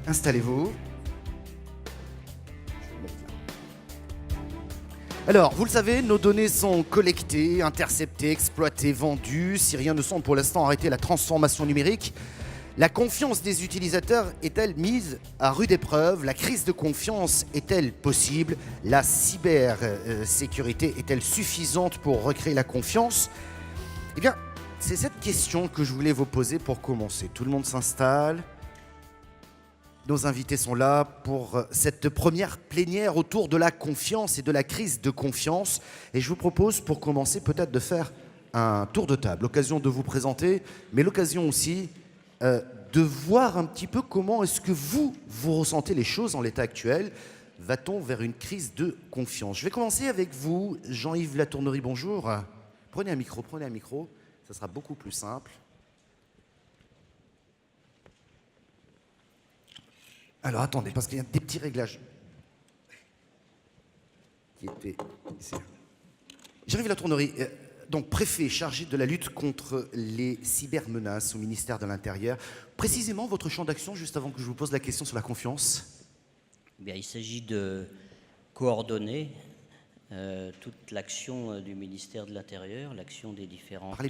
Installez-vous. Alors, vous le savez, nos données sont collectées, interceptées, exploitées, vendues. Si rien ne semble pour l'instant arrêter la transformation numérique, la confiance des utilisateurs est-elle mise à rude épreuve? La crise de confiance est-elle possible? La cybersécurité est-elle suffisante pour recréer la confiance? Eh bien, c'est cette question que je voulais vous poser pour commencer. Tout le monde s'installe. Nos invités sont là pour cette première plénière autour de la confiance et de la crise de confiance. Et je vous propose, pour commencer, peut-être de faire un tour de table. L'occasion de vous présenter, mais l'occasion aussi de voir un petit peu comment est-ce que vous ressentez les choses en l'état actuel. Va-t-on vers une crise de confiance? Je vais commencer avec vous, Jean-Yves Latournerie, bonjour. Prenez un micro, ça sera beaucoup plus simple. Alors attendez, parce qu'il y a des petits réglages qui étaient ici. J'arrive à la tournerie. Donc, préfet chargé de la lutte contre les cybermenaces au ministère de l'Intérieur. Précisément, votre champ d'action, juste avant que je vous pose la question sur la confiance? Bien, il s'agit de coordonner toute l'action du ministère de l'Intérieur, l'action des différentes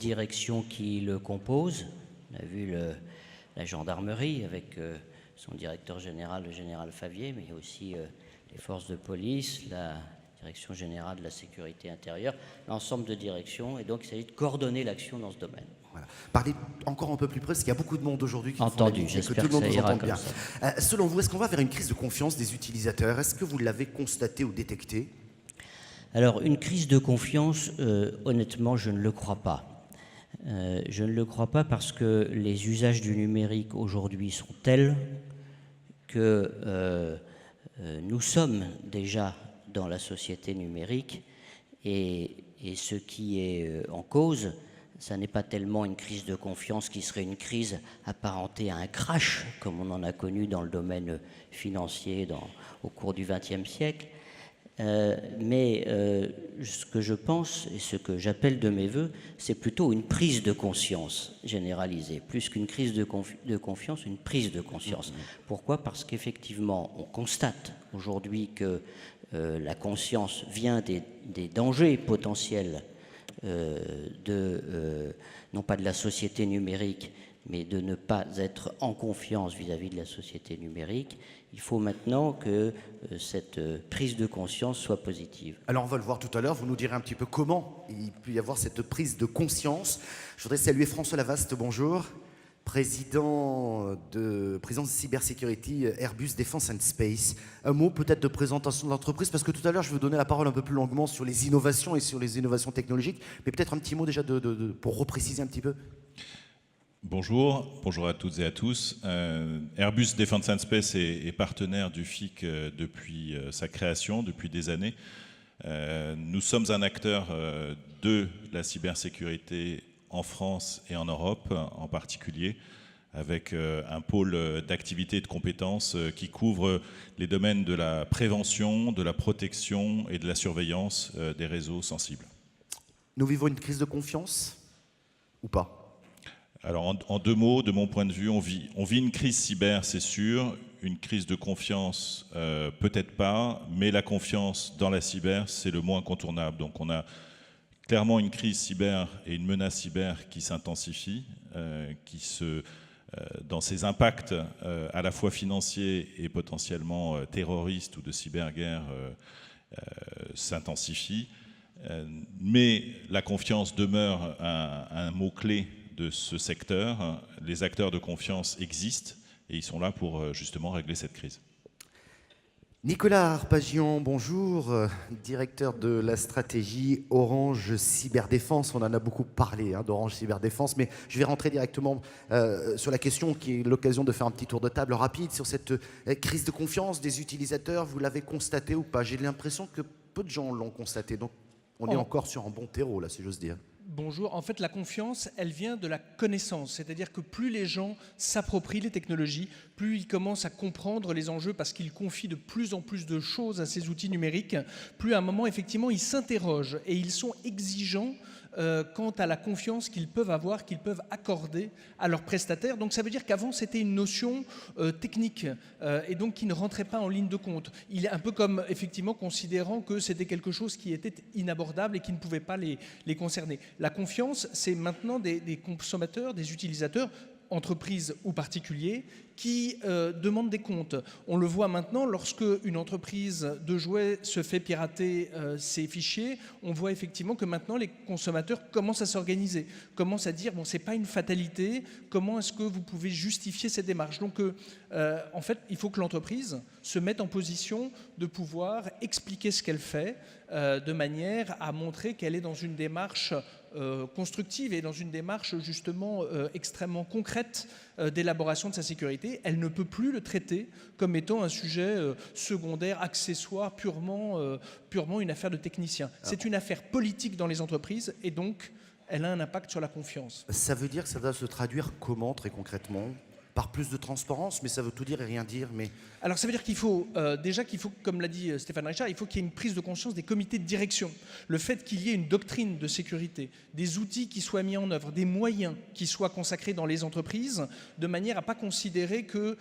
directions qui le composent. On a vu la gendarmerie avec son directeur général, le général Favier, mais aussi les forces de police, la direction générale de la sécurité intérieure, l'ensemble de directions, et donc il s'agit de coordonner l'action dans ce domaine. Voilà. Parlez encore un peu plus près, parce qu'il y a beaucoup de monde aujourd'hui qui entendu, j'espère que, tout le monde nous entend bien. Selon vous, est-ce qu'on va vers une crise de confiance des utilisateurs? Est-ce que vous l'avez constaté ou détecté? Alors, une crise de confiance, honnêtement, je ne le crois pas. Je ne le crois pas parce que les usages du numérique aujourd'hui sont tels que nous sommes déjà dans la société numérique et ce qui est en cause, ça n'est pas tellement une crise de confiance qui serait une crise apparentée à un crash, comme on en a connu dans le domaine financier au cours du XXe siècle. Mais ce que je pense et ce que j'appelle de mes voeux, c'est plutôt une prise de conscience généralisée, plus qu'une crise de confiance, une prise de conscience. Pourquoi? Parce qu'effectivement, on constate aujourd'hui que la conscience vient des dangers potentiels non pas de la société numérique, mais de ne pas être en confiance vis-à-vis de la société numérique. Il faut maintenant que cette prise de conscience soit positive. Alors on va le voir tout à l'heure, vous nous direz un petit peu comment il peut y avoir cette prise de conscience. Je voudrais saluer François Lavaste, bonjour, président de cybersécurité Airbus Defence and Space. Un mot peut-être de présentation de l'entreprise, parce que tout à l'heure je vais vous donner la parole un peu plus longuement sur les innovations et sur les innovations technologiques, mais peut-être un petit mot déjà pour repréciser un petit peu. Bonjour à toutes et à tous. Airbus Defence and Space est partenaire du FIC depuis sa création, depuis des années. Nous sommes un acteur de la cybersécurité en France et en Europe en particulier, avec un pôle d'activité et de compétences qui couvre les domaines de la prévention, de la protection et de la surveillance des réseaux sensibles. Nous vivons une crise de confiance ou pas? Alors en deux mots, de mon point de vue, on vit une crise cyber, c'est sûr, une crise de confiance, peut-être pas, mais la confiance dans la cyber, c'est le mot incontournable. Donc on a clairement une crise cyber et une menace cyber qui s'intensifie, dans ses impacts à la fois financiers et potentiellement terroristes ou de cyberguerre s'intensifie. Mais la confiance demeure un mot-clé de ce secteur. Les acteurs de confiance existent et ils sont là pour justement régler cette crise. Nicolas Arpagian, bonjour, directeur de la stratégie Orange Cyberdéfense. On en a beaucoup parlé d'Orange Cyberdéfense, mais je vais rentrer directement sur la question qui est l'occasion de faire un petit tour de table rapide sur cette crise de confiance des utilisateurs. Vous l'avez constaté ou pas? J'ai l'impression que peu de gens l'ont constaté, donc on est encore sur un bon terreau là, si j'ose dire. Bonjour. En fait, la confiance, elle vient de la connaissance. C'est-à-dire que plus les gens s'approprient les technologies, plus ils commencent à comprendre les enjeux parce qu'ils confient de plus en plus de choses à ces outils numériques, plus à un moment, effectivement, ils s'interrogent et ils sont exigeants quant à la confiance qu'ils peuvent avoir, qu'ils peuvent accorder à leurs prestataires. Donc ça veut dire qu'avant c'était une notion technique et donc qui ne rentrait pas en ligne de compte. Il est un peu comme effectivement considérant que c'était quelque chose qui était inabordable et qui ne pouvait pas les concerner. La confiance, c'est maintenant des consommateurs, des utilisateurs, entreprises ou particuliers, qui demandent des comptes. On le voit maintenant lorsque une entreprise de jouets se fait pirater ses fichiers, on voit effectivement que maintenant les consommateurs commencent à s'organiser, commencent à dire bon, c'est pas une fatalité, comment est-ce que vous pouvez justifier cette démarche? Donc en fait, il faut que l'entreprise se mette en position de pouvoir expliquer ce qu'elle fait de manière à montrer qu'elle est dans une démarche constructive et dans une démarche justement extrêmement concrète d'élaboration de sa sécurité. Elle ne peut plus le traiter comme étant un sujet secondaire, accessoire, purement une affaire de technicien. C'est une affaire politique dans les entreprises et donc elle a un impact sur la confiance. Ça veut dire que ça doit se traduire comment très concrètement? Par plus de transparence, mais ça veut tout dire et rien dire. Mais alors ça veut dire qu'il faut comme l'a dit Stéphane Richard, il faut qu'il y ait une prise de conscience des comités de direction. Le fait qu'il y ait une doctrine de sécurité, des outils qui soient mis en œuvre, des moyens qui soient consacrés dans les entreprises, de manière à ne pas considérer que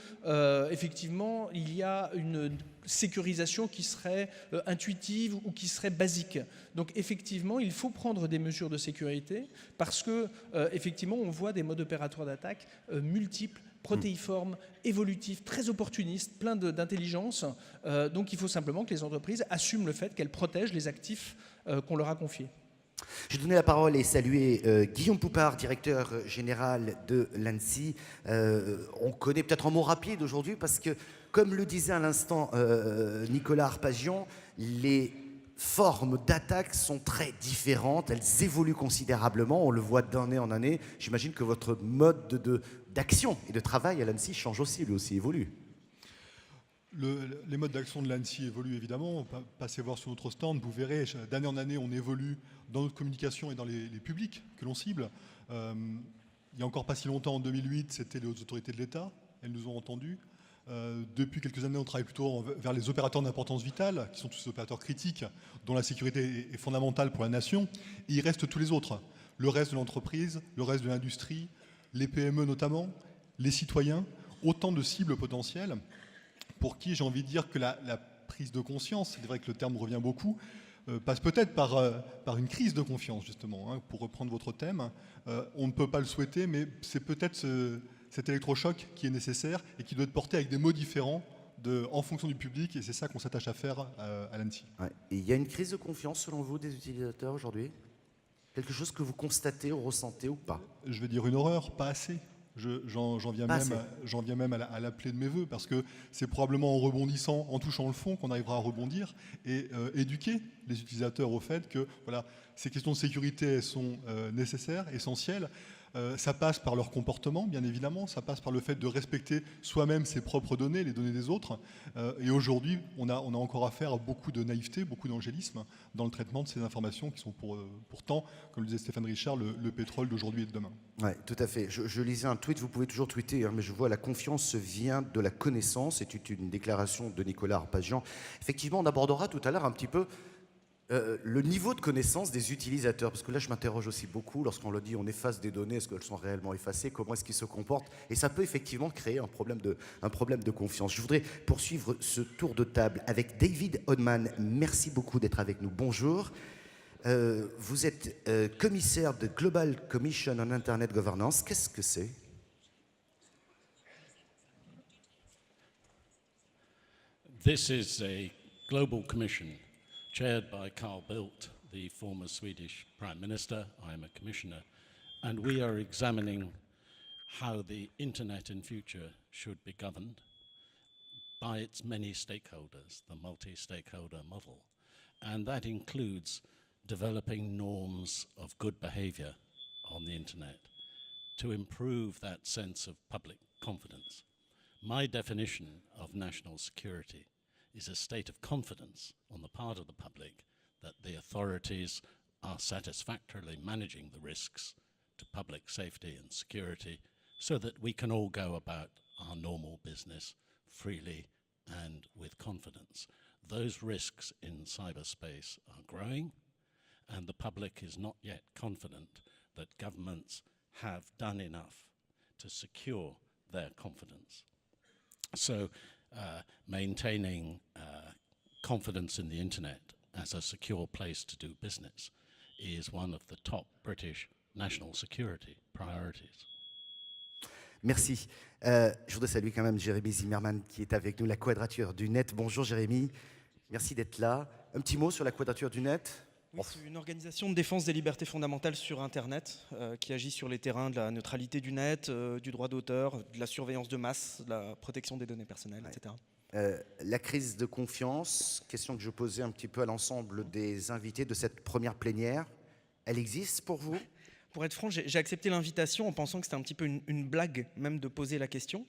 effectivement il y a une sécurisation qui serait intuitive ou qui serait basique. Donc effectivement, il faut prendre des mesures de sécurité parce que effectivement, on voit des modes opératoires d'attaque multiples, protéiformes, évolutifs, très opportunistes, plein d'intelligence. Donc il faut simplement que les entreprises assument le fait qu'elles protègent les actifs qu'on leur a confiés. Je vais donner la parole et saluer Guillaume Poupard, directeur général de l'ANSSI. On connaît peut-être un mot rapide aujourd'hui parce que, comme le disait à l'instant Nicolas Arpagian, les formes d'attaque sont très différentes, elles évoluent considérablement, on le voit d'année en année. J'imagine que votre mode d'action et de travail à l'ANSSI change aussi, lui aussi évolue. Les modes d'action de l'ANSSI évoluent évidemment. Passez voir sur notre stand, vous verrez, d'année en année, on évolue dans notre communication et dans les publics que l'on cible. Il n'y a encore pas si longtemps, en 2008, c'était les hautes autorités de l'État, elles nous ont entendus. Depuis quelques années, on travaille plutôt vers les opérateurs d'importance vitale, qui sont tous ces opérateurs critiques, dont la sécurité est fondamentale pour la nation. Et il reste tous les autres. Le reste de l'entreprise, le reste de l'industrie, les PME notamment, les citoyens, autant de cibles potentielles pour qui j'ai envie de dire que la prise de conscience, c'est vrai que le terme revient beaucoup, passe peut-être par une crise de confiance, justement, hein, pour reprendre votre thème. On ne peut pas le souhaiter, mais c'est peut-être cet électrochoc qui est nécessaire et qui doit être porté avec des mots différents en fonction du public, et c'est ça qu'on s'attache à faire à l'ANSSI. Ouais. Il y a une crise de confiance, selon vous, des utilisateurs aujourd'hui? Quelque chose que vous constatez ou ressentez ou pas? Je vais dire une horreur, pas assez. J'en viens même à l'appeler de mes voeux, parce que c'est probablement en rebondissant, en touchant le fond, qu'on arrivera à rebondir et éduquer les utilisateurs au fait que voilà, ces questions de sécurité elles sont nécessaires, essentielles. Ça passe par leur comportement, bien évidemment, ça passe par le fait de respecter soi-même ses propres données, les données des autres. Et aujourd'hui, on a encore affaire à beaucoup de naïveté, beaucoup d'angélisme dans le traitement de ces informations qui sont pourtant, comme le disait Stéphane Richard, le pétrole d'aujourd'hui et de demain. Oui, tout à fait. Je lisais un tweet, vous pouvez toujours tweeter, hein, mais je vois la confiance vient de la connaissance. C'est une déclaration de Nicolas Arpagian. Effectivement, on abordera tout à l'heure un petit peu le niveau de connaissance des utilisateurs, parce que là je m'interroge aussi beaucoup lorsqu'on le dit, on efface des données, est-ce qu'elles sont réellement effacées, comment est-ce qu'ils se comportent, et ça peut effectivement créer un problème de confiance. Je voudrais poursuivre ce tour de table avec David Hodman. Merci beaucoup d'être avec nous. Bonjour. Vous êtes commissaire de Global Commission on Internet Governance. Qu'est-ce que c'est? This is a global commission chaired by Carl Bildt, the former Swedish Prime Minister. I am a commissioner, and we are examining how the internet in future should be governed by its many stakeholders, the multi-stakeholder model. And that includes developing norms of good behavior on the internet to improve that sense of public confidence. My definition of national security is a state of confidence on the part of the public that the authorities are satisfactorily managing the risks to public safety and security so that we can all go about our normal business freely and with confidence. Those risks in cyberspace are growing, and the public is not yet confident that governments have done enough to secure their confidence. So maintaining confidence in the internet as a secure place to do business is one of the top British national security priorities. Merci. Je voudrais saluer quand même Jérémy Zimmerman qui est avec nous, la Quadrature du Net. Bonjour Jérémy, merci d'être là. Un petit mot sur la Quadrature du Net? Oui, c'est une organisation de défense des libertés fondamentales sur Internet qui agit sur les terrains de la neutralité du net, du droit d'auteur, de la surveillance de masse, de la protection des données personnelles, etc. La crise de confiance, question que je posais un petit peu à l'ensemble des invités de cette première plénière, elle existe pour vous? Pour être franc, j'ai accepté l'invitation en pensant que c'était un petit peu une blague même de poser la question.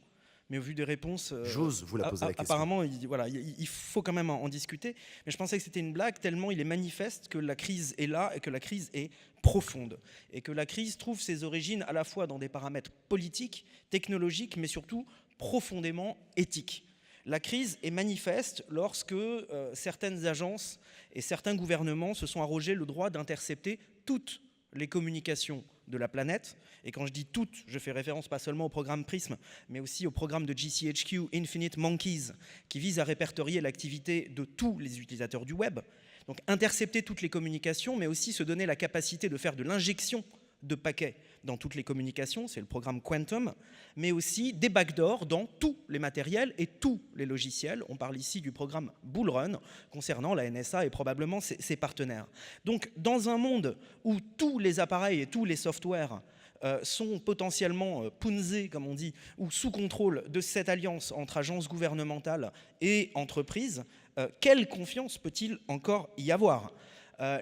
Mais au vu des réponses... J'ose vous la poser la question. Apparemment, il faut quand même en discuter. Mais je pensais que c'était une blague tellement il est manifeste que la crise est là et que la crise est profonde. Et que la crise trouve ses origines à la fois dans des paramètres politiques, technologiques, mais surtout profondément éthiques. La crise est manifeste lorsque certaines agences et certains gouvernements se sont arrogés le droit d'intercepter toutes les communications de la planète. Et quand je dis toutes, je fais référence pas seulement au programme PRISM, mais aussi au programme de GCHQ Infinite Monkeys, qui vise à répertorier l'activité de tous les utilisateurs du web. Donc intercepter toutes les communications, mais aussi se donner la capacité de faire de l'injection de paquets dans toutes les communications, c'est le programme Quantum, mais aussi des backdoors dans tous les matériels et tous les logiciels. On parle ici du programme Bull Run concernant la NSA et probablement ses partenaires. Donc dans un monde où tous les appareils et tous les softwares sont potentiellement punzés, comme on dit, ou sous contrôle de cette alliance entre agences gouvernementales et entreprises, quelle confiance peut-il encore y avoir ?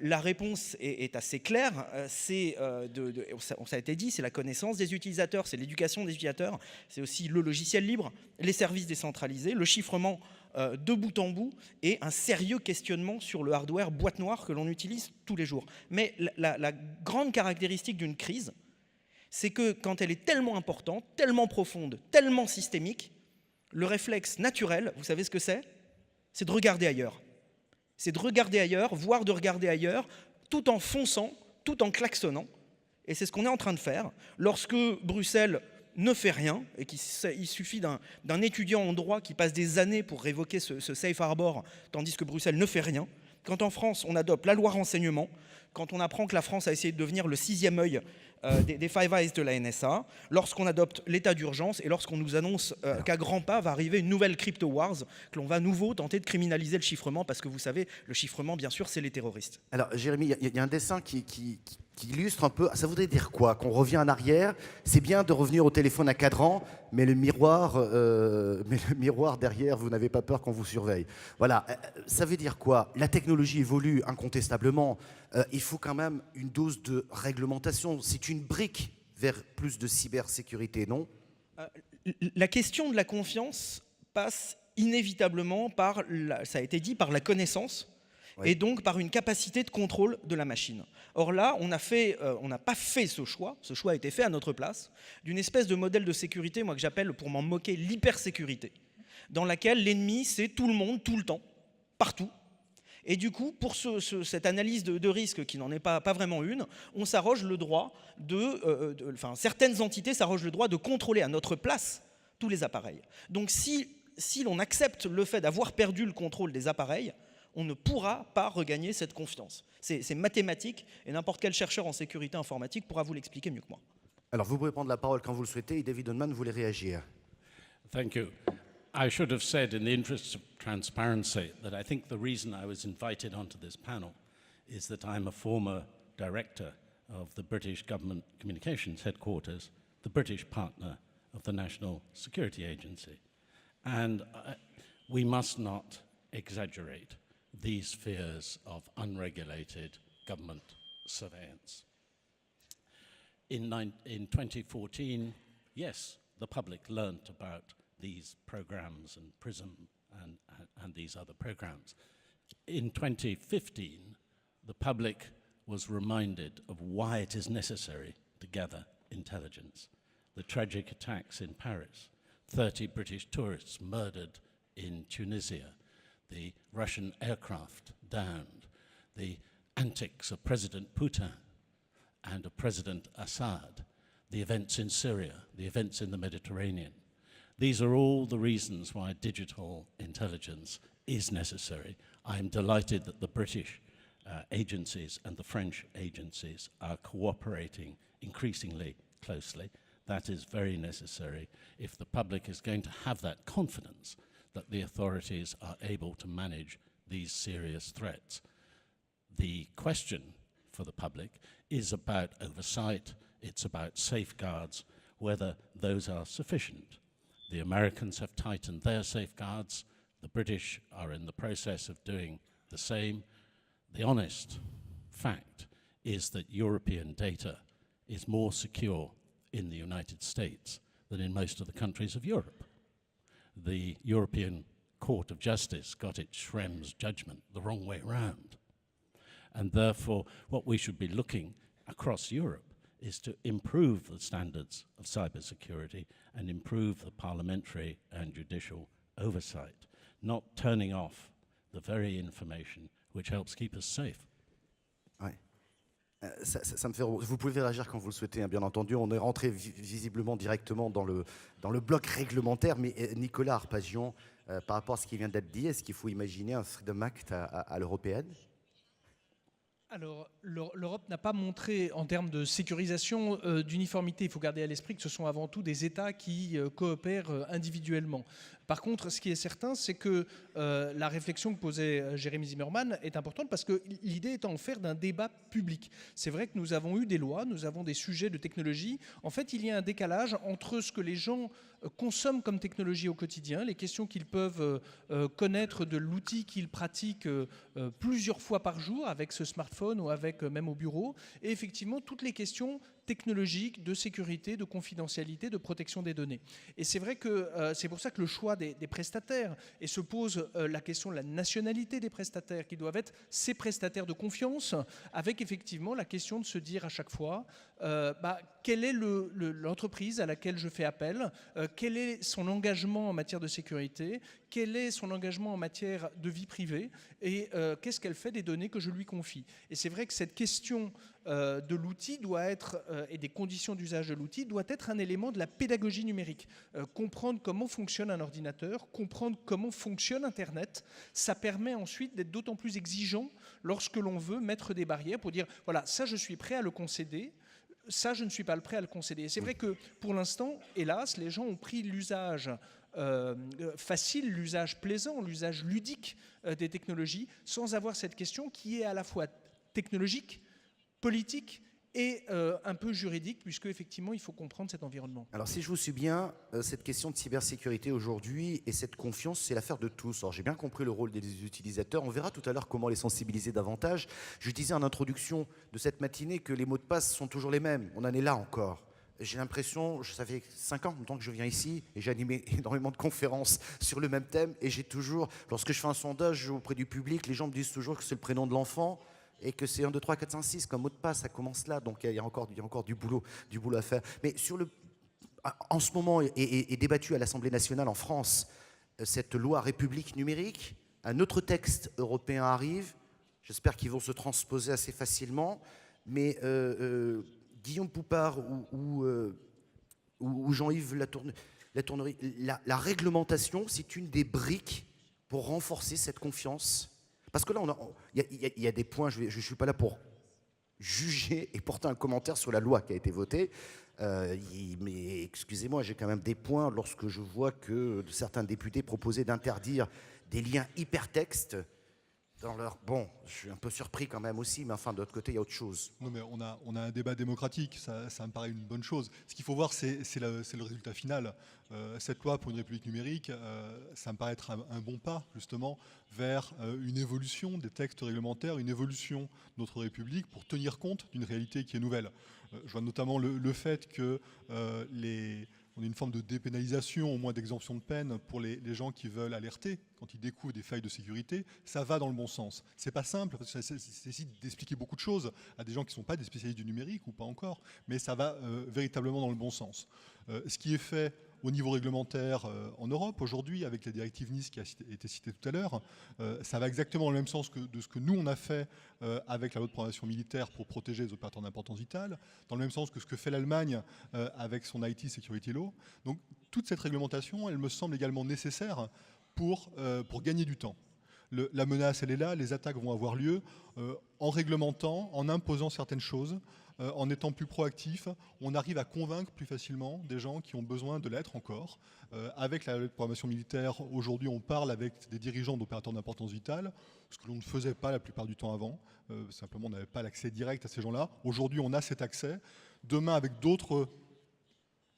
La réponse est assez claire, ça a été dit, c'est la connaissance des utilisateurs, c'est l'éducation des utilisateurs, c'est aussi le logiciel libre, les services décentralisés, le chiffrement de bout en bout et un sérieux questionnement sur le hardware boîte noire que l'on utilise tous les jours. Mais la grande caractéristique d'une crise, c'est que quand elle est tellement importante, tellement profonde, tellement systémique, le réflexe naturel, vous savez ce que c'est ? C'est de regarder ailleurs. C'est de regarder ailleurs, voire de regarder ailleurs, tout en fonçant, tout en klaxonnant. Et c'est ce qu'on est en train de faire lorsque Bruxelles ne fait rien, et qu'il suffit d'un étudiant en droit qui passe des années pour révoquer ce safe harbor, tandis que Bruxelles ne fait rien. Quand en France, on adopte la loi renseignement, quand on apprend que la France a essayé de devenir le 6e œil des Five Eyes de la NSA, lorsqu'on adopte l'état d'urgence et lorsqu'on nous annonce qu'à grands pas va arriver une nouvelle crypto wars, que l'on va à nouveau tenter de criminaliser le chiffrement, parce que vous savez, le chiffrement, bien sûr, c'est les terroristes. Alors, Jérémy, il y a un dessin qui illustre un peu, ça voudrait dire quoi? Qu'on revient en arrière, c'est bien de revenir au téléphone à cadran, mais le miroir derrière, vous n'avez pas peur qu'on vous surveille. Voilà, ça veut dire quoi? La technologie évolue incontestablement, il faut quand même une dose de réglementation. C'est une brique vers plus de cybersécurité, non? La question de la confiance passe inévitablement par, ça a été dit, par la connaissance. Oui. Et donc par une capacité de contrôle de la machine. Or là, on n'a pas fait ce choix a été fait à notre place, d'une espèce de modèle de sécurité, moi que j'appelle, pour m'en moquer, l'hypersécurité, dans laquelle l'ennemi c'est tout le monde, tout le temps, partout. Et du coup, pour cette analyse de risque qui n'en est pas vraiment une, on s'arroge le droit certaines entités s'arrogent le droit de contrôler à notre place tous les appareils. Donc si l'on accepte le fait d'avoir perdu le contrôle des appareils, on ne pourra pas regagner cette confiance. C'est mathématique et n'importe quel chercheur en sécurité informatique pourra vous l'expliquer mieux que moi. Alors vous pouvez prendre la parole quand vous le souhaitez et David Onman voulait réagir. Thank you. I should have said, in the interest of transparency, that I think the reason I was invited onto this panel is that I'm a former director of the British Government Communications Headquarters, the British partner of the National Security Agency. And we must not exaggerate these fears of unregulated government surveillance. In 2014, yes, the public learnt about these programs and PRISM and these other programs. In 2015, the public was reminded of why it is necessary to gather intelligence. The tragic attacks in Paris, 30 British tourists murdered in Tunisia, the Russian aircraft downed, the antics of President Putin and of President Assad, the events in Syria, the events in the Mediterranean. These are all the reasons why digital intelligence is necessary. I am delighted that the British agencies and the French agencies are cooperating increasingly closely. That is very necessary if the public is going to have that confidence that the authorities are able to manage these serious threats. The question for the public is about oversight, it's about safeguards, whether those are sufficient. The Americans have tightened their safeguards, the British are in the process of doing the same. The honest fact is that European data is more secure in the United States than in most of the countries of Europe. The European Court of Justice got its Schrems judgment the wrong way round. And therefore, what we should be looking across Europe is to improve the standards of cybersecurity and improve the parliamentary and judicial oversight, not turning off the very information which helps keep us safe. Ouais. Ça me fait. Vous pouvez réagir quand vous le souhaitez, hein, bien entendu. On est rentré visiblement directement dans le bloc réglementaire, mais Nicolas Arpagian, par rapport à ce qui vient d'être dit, est-ce qu'il faut imaginer un Freedom Act à l'européenne ? Alors, l'Europe n'a pas montré, en termes de sécurisation, d'uniformité. Il faut garder à l'esprit que ce sont avant tout des États qui coopèrent individuellement. Par contre, ce qui est certain, c'est que la réflexion que posait Jérémy Zimmerman est importante parce que l'idée est en faire d'un débat public. C'est vrai que nous avons eu des lois, nous avons des sujets de technologie. En fait, il y a un décalage entre ce que les gens consomment comme technologie au quotidien, les questions qu'ils peuvent connaître de l'outil qu'ils pratiquent plusieurs fois par jour avec ce smartphone ou avec même au bureau, et effectivement toutes les questions technologiques, de sécurité, de confidentialité, de protection des données. Et c'est vrai que c'est pour ça que le choix des prestataires, et se pose la question de la nationalité des prestataires, qui doivent être ces prestataires de confiance, avec effectivement la question de se dire à chaque fois quelle est l'entreprise à laquelle je fais appel, quel est son engagement en matière de sécurité, quel est son engagement en matière de vie privée, et qu'est-ce qu'elle fait des données que je lui confie. Et c'est vrai que cette question de l'outil doit être, et des conditions d'usage de l'outil, doit être un élément de la pédagogie numérique. Comprendre comment fonctionne un ordinateur, comprendre comment fonctionne Internet, ça permet ensuite d'être d'autant plus exigeant lorsque l'on veut mettre des barrières pour dire, voilà, ça je suis prêt à le concéder, ça je ne suis pas prêt à le concéder. Et c'est vrai que pour l'instant, hélas, les gens ont pris l'usage facile, l'usage plaisant, l'usage ludique des technologies, sans avoir cette question qui est à la fois technologique, politique et un peu juridique, puisque effectivement il faut comprendre cet environnement. Alors si je vous suis bien, cette question de cybersécurité aujourd'hui et cette confiance, c'est l'affaire de tous. Alors j'ai bien compris le rôle des utilisateurs, on verra tout à l'heure comment les sensibiliser davantage. Je disais en introduction de cette matinée que les mots de passe sont toujours les mêmes, on en est là encore. J'ai l'impression, ça fait 5 ans que je viens ici et j'ai animé énormément de conférences sur le même thème, et j'ai toujours, lorsque je fais un sondage auprès du public, les gens me disent toujours que c'est le prénom de l'enfant et que c'est 1, 2, 3, 4, 5, 6 comme mot de passe, ça commence là, donc il y a encore du boulot à faire. Mais en ce moment est débattue à l'Assemblée nationale en France cette loi République numérique. Un autre texte européen arrive, j'espère qu'ils vont se transposer assez facilement, mais Guillaume Poupard ou Jean-Yves Latournerie, la réglementation, c'est une des briques pour renforcer cette confiance. Parce que là, il y a des points, je ne suis pas là pour juger et porter un commentaire sur la loi qui a été votée, mais excusez-moi, j'ai quand même des points lorsque je vois que certains députés proposaient d'interdire des liens hypertextes dans leur... Bon, je suis un peu surpris quand même aussi, mais enfin, de l'autre côté, il y a autre chose. Non, mais on a un débat démocratique, ça me paraît une bonne chose. Ce qu'il faut voir, c'est le résultat final. Cette loi pour une république numérique, ça me paraît être un bon pas, justement, vers une évolution des textes réglementaires, une évolution de notre République pour tenir compte d'une réalité qui est nouvelle. Je vois notamment le fait que on a une forme de dépénalisation, au moins d'exemption de peine pour les gens qui veulent alerter quand ils découvrent des failles de sécurité. Ça va dans le bon sens. C'est pas simple, parce que ça nécessite d'expliquer beaucoup de choses à des gens qui ne sont pas des spécialistes du numérique ou pas encore, mais ça va véritablement dans le bon sens. Ce qui est fait au niveau réglementaire en Europe aujourd'hui, avec la directive Nice qui a été citée tout à l'heure, ça va exactement dans le même sens de ce que nous on a fait avec la loi de programmation militaire pour protéger les opérateurs d'importance vitale, dans le même sens que ce que fait l'Allemagne avec son IT Security Law. Donc toute cette réglementation, elle me semble également nécessaire pour gagner du temps. La menace, elle est là, les attaques vont avoir lieu en réglementant, en imposant certaines choses, en étant plus proactif. On arrive à convaincre plus facilement des gens qui ont besoin de l'être encore. Avec la programmation militaire, aujourd'hui, on parle avec des dirigeants d'opérateurs d'importance vitale, ce que l'on ne faisait pas la plupart du temps avant. Simplement, on n'avait pas l'accès direct à ces gens-là. Aujourd'hui, on a cet accès. Demain, avec d'autres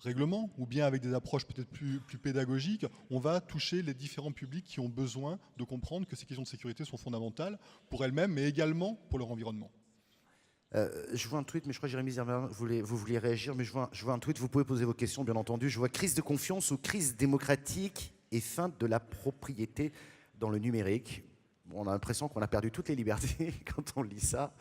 règlement, ou bien avec des approches peut-être plus pédagogiques, on va toucher les différents publics qui ont besoin de comprendre que ces questions de sécurité sont fondamentales pour elles-mêmes, mais également pour leur environnement. Je vois un tweet, mais je crois que Jérémy Zimmermann, vous vouliez réagir, mais je vois un tweet, vous pouvez poser vos questions, bien entendu. Je vois crise de confiance ou crise démocratique et fin de la propriété dans le numérique. On a l'impression qu'on a perdu toutes les libertés quand on lit ça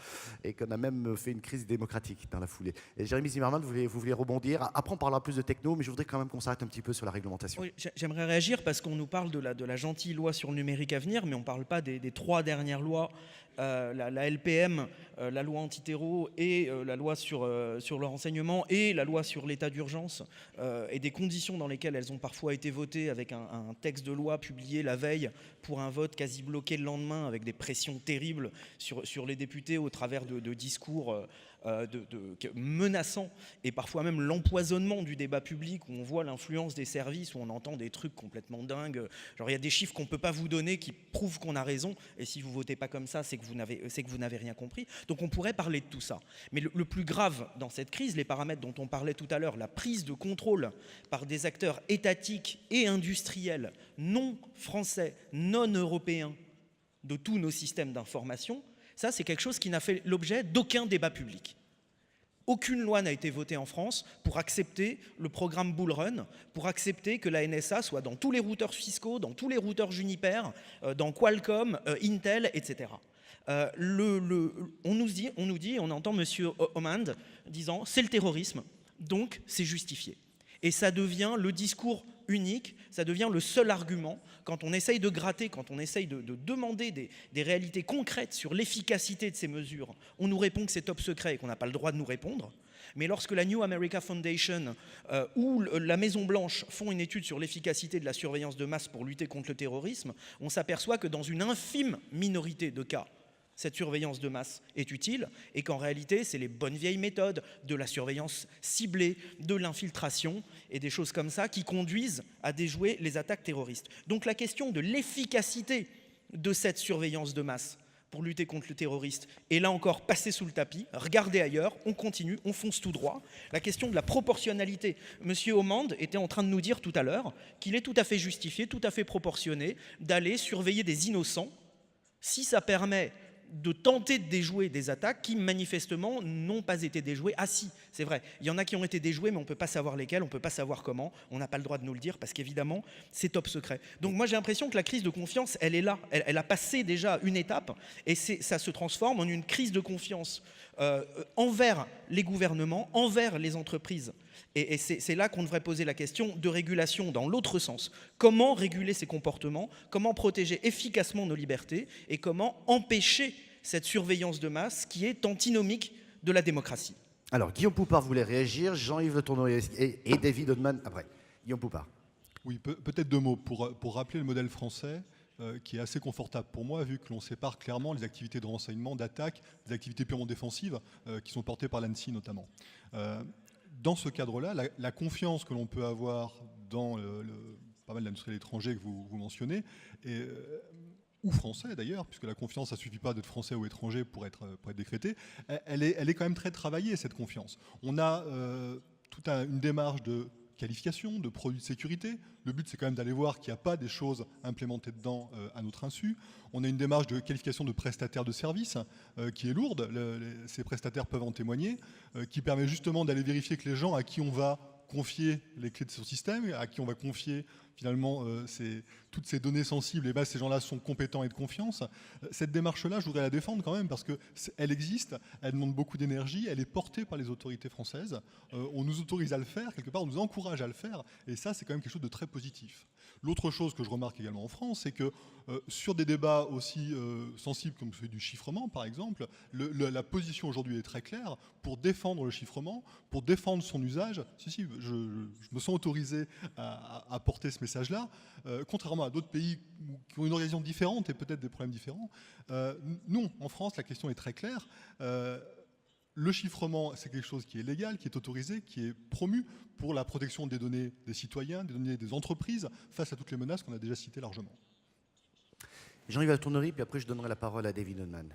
et qu'on a même fait une crise démocratique dans la foulée. Et Jérémy Zimmermann, vous voulez rebondir. Après, on parlera plus de techno, mais je voudrais quand même qu'on s'arrête un petit peu sur la réglementation. Oui, j'aimerais réagir parce qu'on nous parle de la gentille loi sur le numérique à venir, mais on ne parle pas des 3 dernières lois, la LPM, la loi antiterror et la loi sur le renseignement et la loi sur l'état d'urgence et des conditions dans lesquelles elles ont parfois été votées avec un texte de loi publié la veille pour un vote quasi bloqué le lendemain avec des pressions terribles sur les députés au travers de discours menaçants et parfois même l'empoisonnement du débat public où on voit l'influence des services, où on entend des trucs complètement dingues. Genre il y a des chiffres qu'on ne peut pas vous donner qui prouvent qu'on a raison et si vous ne votez pas comme ça, c'est que vous n'avez rien compris. Donc on pourrait parler de tout ça. Mais le plus grave dans cette crise, les paramètres dont on parlait tout à l'heure, la prise de contrôle par des acteurs étatiques et industriels non français, non européens de tous nos systèmes d'information, ça c'est quelque chose qui n'a fait l'objet d'aucun débat public. Aucune loi n'a été votée en France pour accepter le programme Bull Run, pour accepter que la NSA soit dans tous les routeurs fiscaux, dans tous les routeurs Juniper, dans Qualcomm, Intel, etc. On nous dit, on entend M. Hammond disant c'est le terrorisme, donc c'est justifié. Et ça devient le discours unique, ça devient le seul argument quand on essaye de gratter, quand on essaye de demander des réalités concrètes sur l'efficacité de ces mesures. On nous répond que c'est top secret et qu'on n'a pas le droit de nous répondre. Mais lorsque la New America Foundation ou la Maison Blanche font une étude sur l'efficacité de la surveillance de masse pour lutter contre le terrorisme, on s'aperçoit que dans une infime minorité de cas, cette surveillance de masse est utile et qu'en réalité, c'est les bonnes vieilles méthodes de la surveillance ciblée, de l'infiltration et des choses comme ça qui conduisent à déjouer les attaques terroristes. Donc la question de l'efficacité de cette surveillance de masse pour lutter contre le terroriste est là encore passée sous le tapis. Regardez ailleurs, on continue, on fonce tout droit. La question de la proportionnalité. Monsieur Hammond était en train de nous dire tout à l'heure qu'il est tout à fait justifié, tout à fait proportionné d'aller surveiller des innocents si ça permet de tenter de déjouer des attaques qui manifestement n'ont pas été déjouées. Ah si, c'est vrai, il y en a qui ont été déjouées mais on ne peut pas savoir lesquelles, on ne peut pas savoir comment, on n'a pas le droit de nous le dire parce qu'évidemment c'est top secret. Donc moi j'ai l'impression que la crise de confiance elle est là, elle a passé déjà une étape et ça se transforme en une crise de confiance envers les gouvernements, envers les entreprises. Et c'est là qu'on devrait poser la question de régulation dans l'autre sens. Comment réguler ces comportements? Comment protéger efficacement nos libertés? Et comment empêcher cette surveillance de masse qui est antinomique de la démocratie? Alors, Guillaume Poupard voulait réagir, Jean-Yves Le Tourneau et David Hodman après. Guillaume Poupard. Oui, peut-être 2 mots pour rappeler le modèle français qui est assez confortable pour moi, vu que l'on sépare clairement les activités de renseignement, d'attaque, des activités purement défensives qui sont portées par l'ANSSI notamment. Dans ce cadre-là, la confiance que l'on peut avoir dans pas mal d'industries à l'étranger que vous mentionnez, ou français d'ailleurs, puisque la confiance, ça ne suffit pas d'être français ou étranger pour être décrétée, elle est quand même très travaillée, cette confiance. On a toute une démarche de qualification, de produits de sécurité. Le but, c'est quand même d'aller voir qu'il n'y a pas des choses implémentées dedans à notre insu. On a une démarche de qualification de prestataires de services qui est lourde. Ces prestataires peuvent en témoigner, qui permet justement d'aller vérifier que les gens à qui on va confier les clés de son système, à qui on va confier finalement toutes ces données sensibles, et ces gens-là sont compétents et de confiance. Cette démarche-là, je voudrais la défendre quand même parce qu'elle existe, elle demande beaucoup d'énergie, elle est portée par les autorités françaises. On nous autorise à le faire, quelque part on nous encourage à le faire, et ça c'est quand même quelque chose de très positif. L'autre chose que je remarque également en France, c'est que sur des débats aussi sensibles comme celui du chiffrement, par exemple, la position aujourd'hui est très claire pour défendre le chiffrement, pour défendre son usage. Si, je me sens autorisé à porter ce message-là, contrairement à d'autres pays qui ont une organisation différente et peut-être des problèmes différents. Non, en France, la question est très claire. Le chiffrement, c'est quelque chose qui est légal, qui est autorisé, qui est promu pour la protection des données des citoyens, des données des entreprises, face à toutes les menaces qu'on a déjà citées largement. Jean-Yves Altournery, puis après je donnerai la parole à David Oman.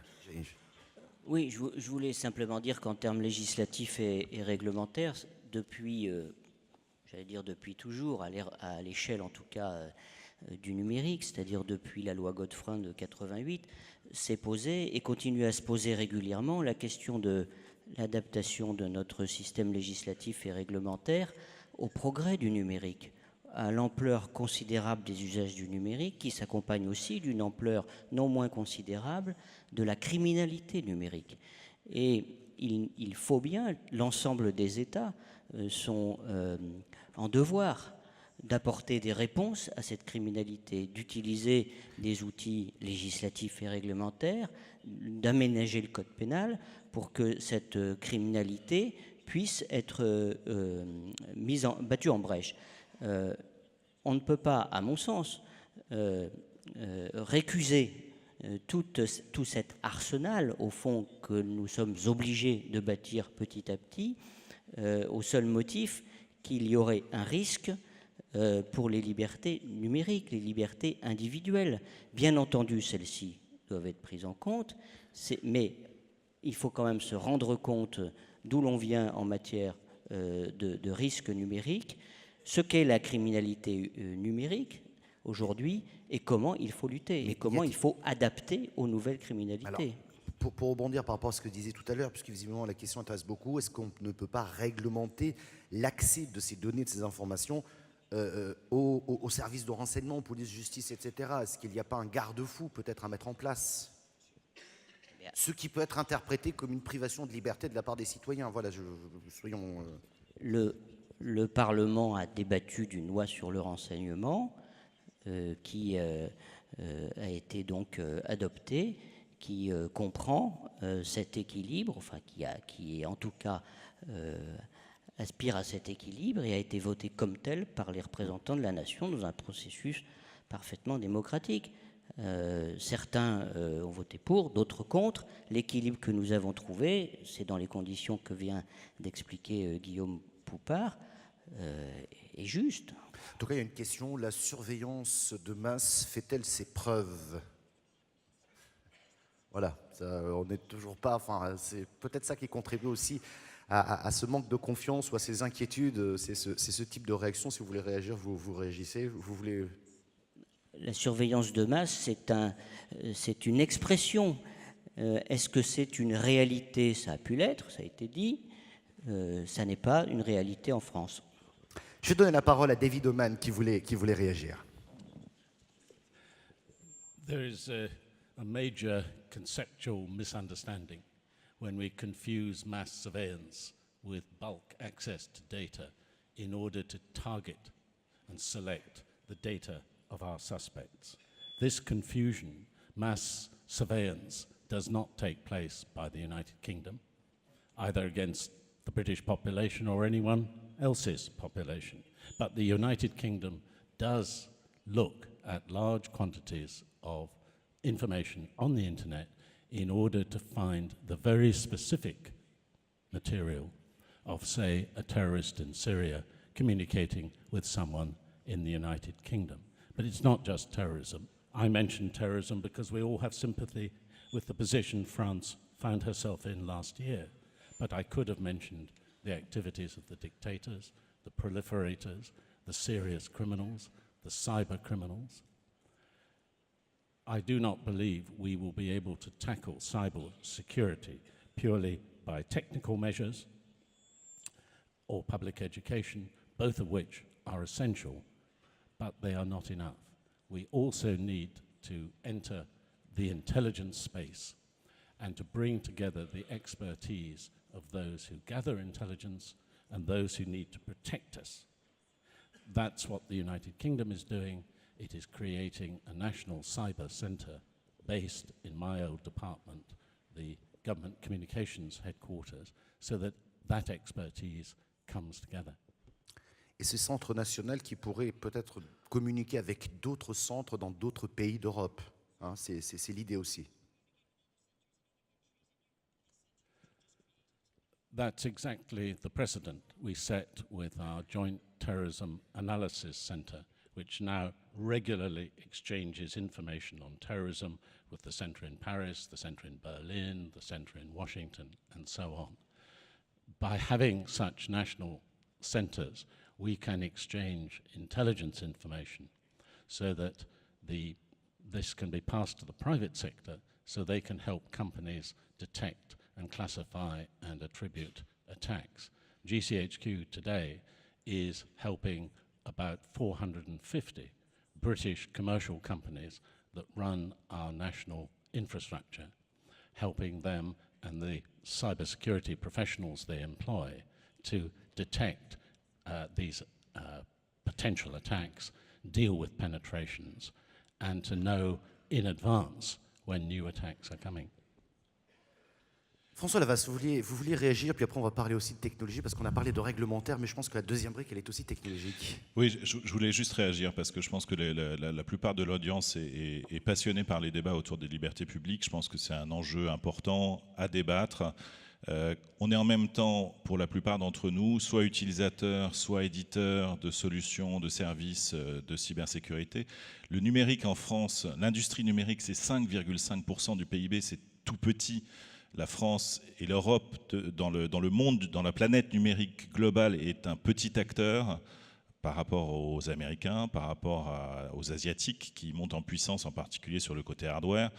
Oui, je voulais simplement dire qu'en termes législatifs et réglementaires, depuis, j'allais dire depuis toujours, à l'échelle en tout cas du numérique, c'est-à-dire depuis la loi Godefroy de 88, s'est posée et continue à se poser régulièrement la question de l'adaptation de notre système législatif et réglementaire au progrès du numérique, à l'ampleur considérable des usages du numérique, qui s'accompagne aussi d'une ampleur non moins considérable de la criminalité numérique. Et il faut bien, l'ensemble des États sont en devoir d'apporter des réponses à cette criminalité, d'utiliser des outils législatifs et réglementaires, d'aménager le code pénal pour que cette criminalité puisse être battue en brèche. On ne peut pas, à mon sens, récuser tout cet arsenal, au fond, que nous sommes obligés de bâtir petit à petit, au seul motif qu'il y aurait un risque pour les libertés numériques, les libertés individuelles. Bien entendu, celles-ci doivent être prises en compte, mais il faut quand même se rendre compte d'où l'on vient en matière de risques numériques, ce qu'est la criminalité numérique aujourd'hui et comment il faut lutter et comment il faut adapter aux nouvelles criminalités. Alors, pour rebondir par rapport à ce que disait tout à l'heure, puisque visiblement la question intéresse beaucoup, est-ce qu'on ne peut pas réglementer l'accès de ces données, de ces informations aux services de renseignement, police, justice, etc. Est-ce qu'il n'y a pas un garde-fou peut-être à mettre en place ? Ce qui peut être interprété comme une privation de liberté de la part des citoyens. Voilà, soyons... Le Parlement a débattu d'une loi sur le renseignement qui a été donc adoptée, qui comprend cet équilibre, enfin qui est en tout cas aspire à cet équilibre et a été voté comme tel par les représentants de la nation dans un processus parfaitement démocratique. Certains ont voté pour, d'autres contre. L'équilibre que nous avons trouvé, c'est dans les conditions que vient d'expliquer Guillaume Poupart, est juste. En tout cas, il y a une question, la surveillance de masse fait-elle ses preuves ? Voilà, ça, on n'est toujours pas... Enfin, c'est peut-être ça qui contribue aussi à ce manque de confiance ou à ces inquiétudes. C'est ce type de réaction. Si vous voulez réagir, vous réagissez. Vous voulez... La surveillance de masse, c'est une expression. Est-ce que c'est une réalité ? Ça a pu l'être, ça a été dit. Ça n'est pas une réalité en France. Je vais donner la parole à David Oman qui voulait réagir. There is a major conceptual misunderstanding when we confuse mass surveillance with bulk access to data in order to target and select the data of our suspects. This confusion, mass surveillance, does not take place by the United Kingdom, either against the British population or anyone else's population. But the United Kingdom does look at large quantities of information on the internet in order to find the very specific material of, say, a terrorist in Syria communicating with someone in the United Kingdom. But it's not just terrorism. I mentioned terrorism because we all have sympathy with the position France found herself in last year. But I could have mentioned the activities of the dictators, the proliferators, the serious criminals, the cyber criminals. I do not believe we will be able to tackle cyber security purely by technical measures or public education, both of which are essential, but they are not enough. We also need to enter the intelligence space and to bring together the expertise of those who gather intelligence and those who need to protect us. That's what the United Kingdom is doing. It is creating a national cyber centre based in my old department, the Government Communications Headquarters, so that that expertise comes together. Et ce centre national qui pourrait peut-être communiquer avec d'autres centres dans d'autres pays d'Europe. Hein, c'est l'idée aussi. That's exactly the precedent we set with our Joint Terrorism Analysis Centre, which now regularly exchanges information on terrorism with the centre in Paris, the centre in Berlin, the centre in Washington, and so on. By having such national centres, we can exchange intelligence information so that this can be passed to the private sector so they can help companies detect and classify and attribute attacks. GCHQ today is helping about 450 British commercial companies that run our national infrastructure, helping them and the cybersecurity professionals they employ to detect these potential attacks, deal with penetrations, and to know in advance when new attacks are coming. François Lavas, vous vouliez réagir, puis après on va parler aussi de technologie, parce qu'on a parlé de réglementaire, mais je pense que la deuxième brique, elle est aussi technologique. Oui, je voulais juste réagir, parce que je pense que la plupart de l'audience est passionnée par les débats autour des libertés publiques. Je pense que c'est un enjeu important à débattre. On est en même temps, pour la plupart d'entre nous, soit utilisateurs, soit éditeurs de solutions, de services de cybersécurité. Le numérique en France, l'industrie numérique, c'est 5,5% du PIB, c'est tout petit. La France et l'Europe, dans le monde, dans la planète numérique globale, est un petit acteur par rapport aux Américains, par rapport aux Asiatiques qui montent en puissance, en particulier sur le côté hardware.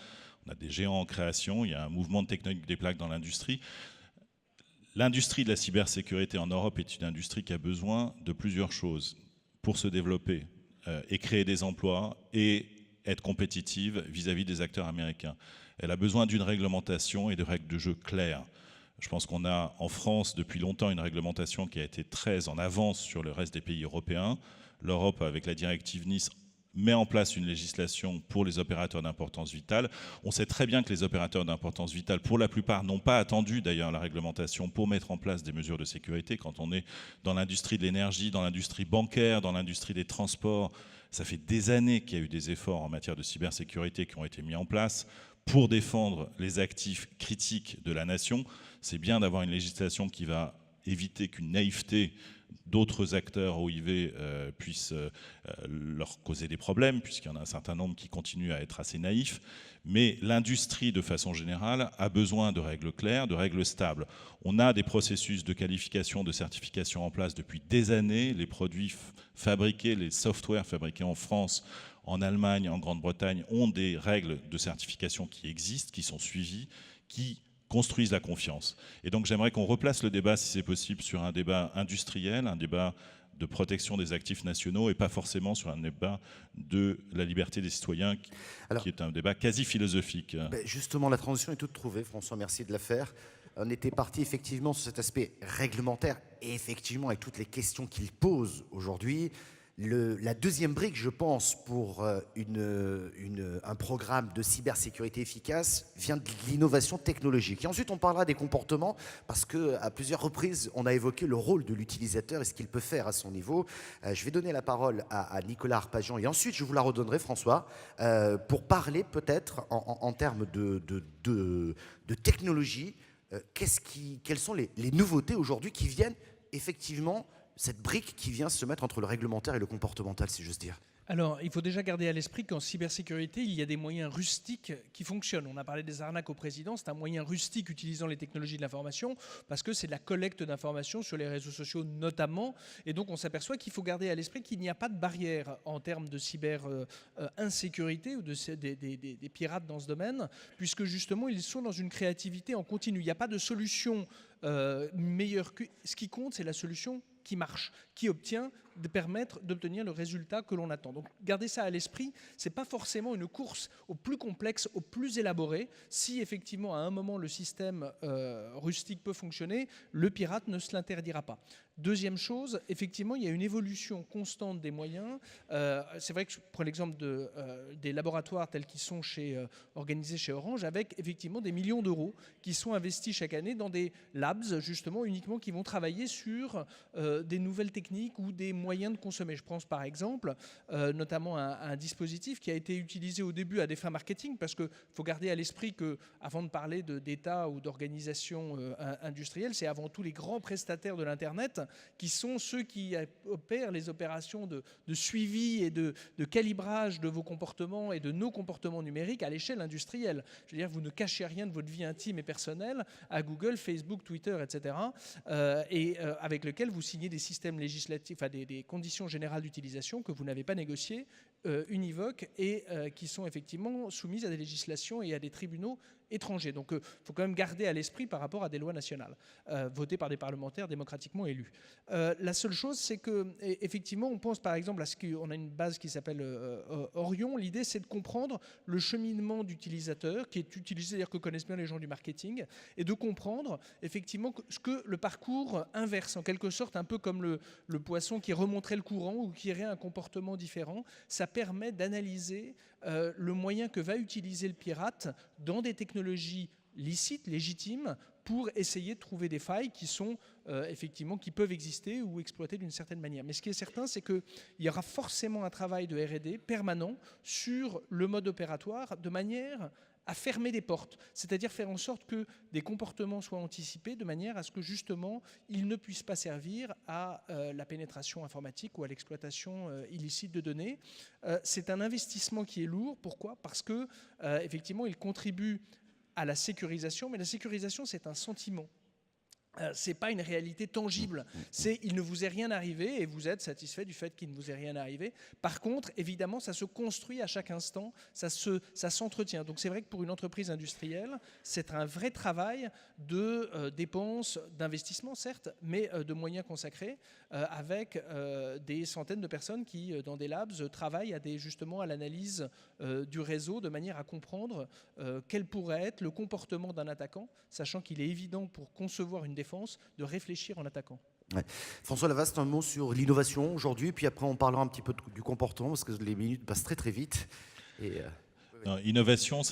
On a des géants en création, il y a un mouvement de tectonique des plaques dans l'industrie. L'industrie de la cybersécurité en Europe est une industrie qui a besoin de plusieurs choses pour se développer et créer des emplois et être compétitive vis-à-vis des acteurs américains. Elle a besoin d'une réglementation et de règles de jeu claires. Je pense qu'on a en France depuis longtemps une réglementation qui a été très en avance sur le reste des pays européens. L'Europe, avec la directive Nice, met en place une législation pour les opérateurs d'importance vitale. On sait très bien que les opérateurs d'importance vitale, pour la plupart, n'ont pas attendu d'ailleurs la réglementation pour mettre en place des mesures de sécurité. Quand on est dans l'industrie de l'énergie, dans l'industrie bancaire, dans l'industrie des transports, ça fait des années qu'il y a eu des efforts en matière de cybersécurité qui ont été mis en place pour défendre les actifs critiques de la nation. C'est bien d'avoir une législation qui va éviter qu'une naïveté d'autres acteurs OIV puisse leur causer des problèmes, puisqu'il y en a un certain nombre qui continuent à être assez naïfs. Mais l'industrie, de façon générale, a besoin de règles claires, de règles stables. On a des processus de qualification, de certification en place depuis des années. Les produits fabriqués, les softwares fabriqués en France, en Allemagne, en Grande-Bretagne, ont des règles de certification qui existent, qui sont suivies, qui construisent la confiance. Et donc j'aimerais qu'on replace le débat, si c'est possible, sur un débat industriel, un débat de protection des actifs nationaux et pas forcément sur un débat de la liberté des citoyens, qui est un débat quasi philosophique. Justement, la transition est toute trouvée, François, merci de la faire. On était parti effectivement sur cet aspect réglementaire et effectivement avec toutes les questions qu'il pose aujourd'hui. La deuxième brique, je pense, pour un programme de cybersécurité efficace vient de l'innovation technologique. Et ensuite, on parlera des comportements parce qu'à plusieurs reprises, on a évoqué le rôle de l'utilisateur et ce qu'il peut faire à son niveau. Je vais donner la parole à Nicolas Arpajon et ensuite, je vous la redonnerai, François, pour parler peut-être en termes de technologie. Quelles sont les nouveautés aujourd'hui qui viennent effectivement cette brique qui vient se mettre entre le réglementaire et le comportemental, si j'ose dire? Alors, il faut déjà garder à l'esprit qu'en cybersécurité, il y a des moyens rustiques qui fonctionnent. On a parlé des arnaques au président, c'est un moyen rustique utilisant les technologies de l'information parce que c'est de la collecte d'informations sur les réseaux sociaux notamment. Et donc, on s'aperçoit qu'il faut garder à l'esprit qu'il n'y a pas de barrière en termes de cyber-insécurité ou des pirates dans ce domaine, puisque justement, ils sont dans une créativité en continu. Il n'y a pas de solution meilleure que... Ce qui compte, c'est la solution qui marche, qui permettre d'obtenir le résultat que l'on attend. Donc gardez ça à l'esprit, ce n'est pas forcément une course au plus complexe, au plus élaboré. Si effectivement à un moment le système rustique peut fonctionner, le pirate ne se l'interdira pas. Deuxième chose, effectivement, il y a une évolution constante des moyens. C'est vrai que je prends l'exemple des laboratoires tels qu'ils sont organisés chez Orange, avec effectivement des millions d'euros qui sont investis chaque année dans des labs, justement, uniquement qui vont travailler sur des nouvelles techniques ou des moyens de consommer. Je pense par exemple notamment à un dispositif qui a été utilisé au début à des fins marketing, parce qu'il faut garder à l'esprit qu'avant de parler d'État ou d'organisation industrielle, c'est avant tout les grands prestataires de l'Internet qui sont ceux qui opèrent les opérations de suivi et de calibrage de vos comportements et de nos comportements numériques à l'échelle industrielle. Je veux dire, vous ne cachez rien de votre vie intime et personnelle à Google, Facebook, Twitter, etc. Avec lequel vous signez des systèmes législatifs, enfin des conditions générales d'utilisation que vous n'avez pas négociées, univoques, et qui sont effectivement soumises à des législations et à des tribunaux étrangers. Donc il faut quand même garder à l'esprit par rapport à des lois nationales, votées par des parlementaires démocratiquement élus. La seule chose, c'est qu'effectivement, on pense par exemple à ce qu'on a une base qui s'appelle Orion. L'idée, c'est de comprendre le cheminement d'utilisateurs qui est utilisé, c'est-à-dire que connaissent bien les gens du marketing, et de comprendre effectivement ce que le parcours inverse, en quelque sorte, un peu comme le poisson qui remonterait le courant ou qui aurait un comportement différent. Ça permet d'analyser le moyen que va utiliser le pirate dans des technologies licites, légitimes, pour essayer de trouver des failles qui sont effectivement, qui peuvent exister ou exploiter d'une certaine manière. Mais ce qui est certain, c'est qu'il y aura forcément un travail de R&D permanent sur le mode opératoire, de manière à fermer des portes, c'est-à-dire faire en sorte que des comportements soient anticipés de manière à ce que justement ils ne puissent pas servir à la pénétration informatique ou à l'exploitation illicite de données. C'est un investissement qui est lourd. Pourquoi ? Parce que effectivement, il contribue à la sécurisation, mais la sécurisation, c'est un sentiment. Ce n'est pas une réalité tangible. C'est il ne vous est rien arrivé et vous êtes satisfait du fait qu'il ne vous est rien arrivé. Par contre, évidemment, ça se construit à chaque instant, ça s'entretient. Donc c'est vrai que pour une entreprise industrielle, c'est un vrai travail de dépenses, d'investissement certes, mais de moyens consacrés, avec des centaines de personnes qui, dans des labs, travaillent justement à l'analyse du réseau de manière à comprendre quel pourrait être le comportement d'un attaquant, sachant qu'il est évident pour concevoir une défense de réfléchir en attaquant. Ouais. François Lavaste, un mot sur l'innovation aujourd'hui, puis après on parlera un petit peu du comportement, parce que les minutes passent très très vite. Non, innovation,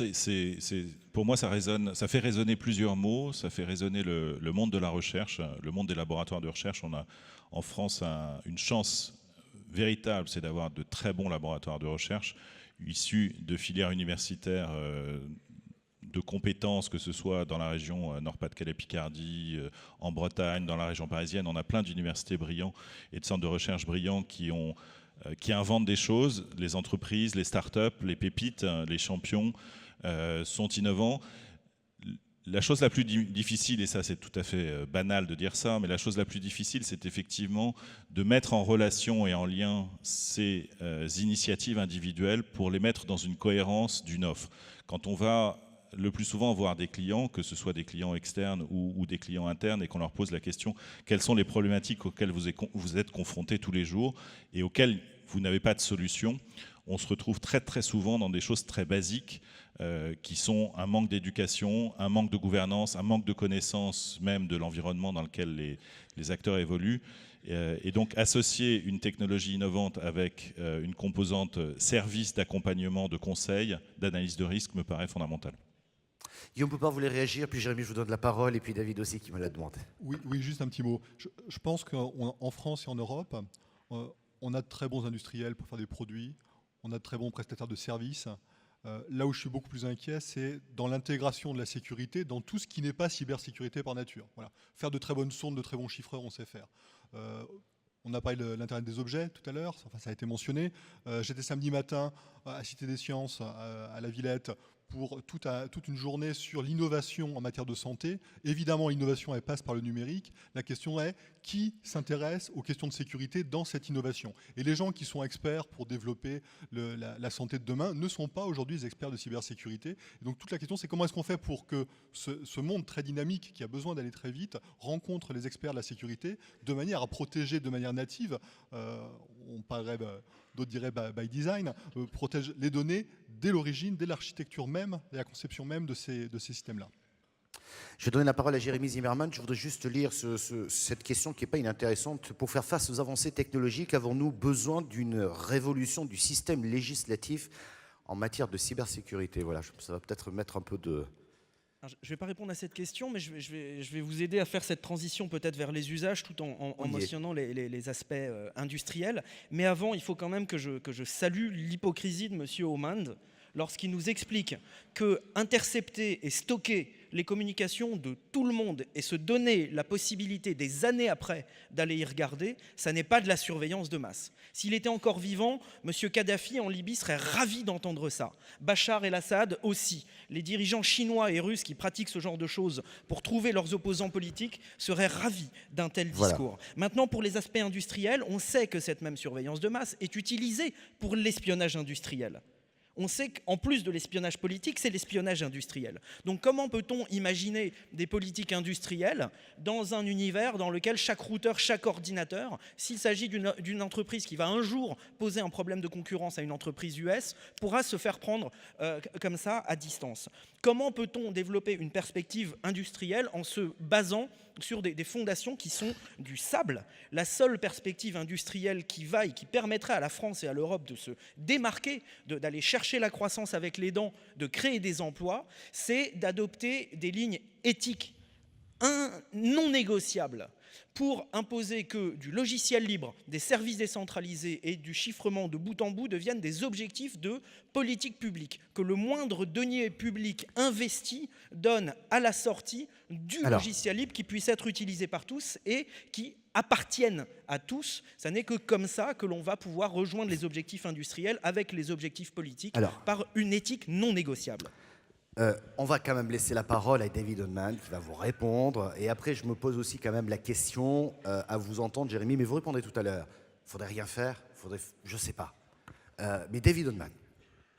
pour moi, ça fait résonner plusieurs mots. Ça fait résonner le monde de la recherche, le monde des laboratoires de recherche. On a en France une chance véritable, c'est d'avoir de très bons laboratoires de recherche issus de filières universitaires de compétences, que ce soit dans la région Nord-Pas-de-Calais-Picardie, en Bretagne, dans la région parisienne. On a plein d'universités brillants et de centres de recherche brillants qui inventent des choses. Les entreprises, les startups, les pépites, les champions sont innovants. La chose la plus difficile, et ça c'est tout à fait banal de dire ça, mais la chose la plus difficile, c'est effectivement de mettre en relation et en lien ces initiatives individuelles pour les mettre dans une cohérence d'une offre. Quand on va le plus souvent voir des clients, que ce soit des clients externes ou des clients internes, et qu'on leur pose la question quelles sont les problématiques auxquelles vous êtes confrontés tous les jours et auxquelles vous n'avez pas de solution, on se retrouve très très souvent dans des choses très basiques qui sont un manque d'éducation, un manque de gouvernance, un manque de connaissance même de l'environnement dans lequel les acteurs évoluent. Et donc associer une technologie innovante avec une composante service d'accompagnement, de conseil, d'analyse de risque me paraît fondamental. Guillaume Poupard voulait réagir, puis Jérémy, je vous donne la parole, et puis David aussi qui me l'a demandé. Oui, juste un petit mot. Je pense qu'en France et en Europe, on a de très bons industriels pour faire des produits, on a de très bons prestataires de services. Là où je suis beaucoup plus inquiet, c'est dans l'intégration de la sécurité, dans tout ce qui n'est pas cybersécurité par nature. Voilà. Faire de très bonnes sondes, de très bons chiffreurs, on sait faire. On a parlé de l'Internet des objets tout à l'heure, enfin, ça a été mentionné. J'étais samedi matin à Cité des Sciences, à la Villette, pour toute une journée sur l'innovation en matière de santé. Évidemment, l'innovation, elle passe par le numérique. La question est, qui s'intéresse aux questions de sécurité dans cette innovation? Et les gens qui sont experts pour développer la santé de demain ne sont pas aujourd'hui des experts de cybersécurité. Et donc toute la question, c'est comment est-ce qu'on fait pour que ce monde très dynamique, qui a besoin d'aller très vite, rencontre les experts de la sécurité de manière à protéger de manière native, on parlerait, d'autres diraient by design, protège les données dès l'origine, dès l'architecture même, et la conception même de ces systèmes-là. Je vais donner la parole à Jérémy Zimmermann. Je voudrais juste lire cette question qui n'est pas inintéressante. Pour faire face aux avancées technologiques, avons-nous besoin d'une révolution du système législatif en matière de cybersécurité? Voilà, ça va peut-être mettre un peu de... Alors, je ne vais pas répondre à cette question, mais je vais vous aider à faire cette transition peut-être vers les usages tout en mentionnant les aspects industriels. Mais avant, il faut quand même que je salue l'hypocrisie de M. Haumand lorsqu'il nous explique que intercepter et stocker les communications de tout le monde et se donner la possibilité des années après d'aller y regarder, ça n'est pas de la surveillance de masse. S'il était encore vivant, M. Kadhafi en Libye serait ravi d'entendre ça. Bachar el-Assad aussi. Les dirigeants chinois et russes qui pratiquent ce genre de choses pour trouver leurs opposants politiques seraient ravis d'un tel discours. Maintenant, pour les aspects industriels, on sait que cette même surveillance de masse est utilisée pour l'espionnage industriel. On sait qu'en plus de l'espionnage politique, c'est l'espionnage industriel. Donc comment peut-on imaginer des politiques industrielles dans un univers dans lequel chaque routeur, chaque ordinateur, s'il s'agit d'une entreprise qui va un jour poser un problème de concurrence à une entreprise US, pourra se faire prendre comme ça à distance? Comment peut-on développer une perspective industrielle en se basant sur des fondations qui sont du sable? La seule perspective industrielle qui vaille, qui permettrait à la France et à l'Europe de se démarquer, d'aller chercher la croissance avec les dents, de créer des emplois, c'est d'adopter des lignes éthiques non négociables pour imposer que du logiciel libre, des services décentralisés et du chiffrement de bout en bout deviennent des objectifs de politique publique, que le moindre denier public investi donne à la sortie du logiciel libre qui puisse être utilisé par tous et qui appartiennent à tous. Ça n'est que comme ça que l'on va pouvoir rejoindre les objectifs industriels avec les objectifs politiques par une éthique non négociable. On va quand même laisser la parole à David Hohmann qui va vous répondre. Et après, je me pose aussi quand même la question à vous entendre, Jérémy, mais vous répondez tout à l'heure. Il faudrait rien faire, je ne sais pas. Mais David Hohmann.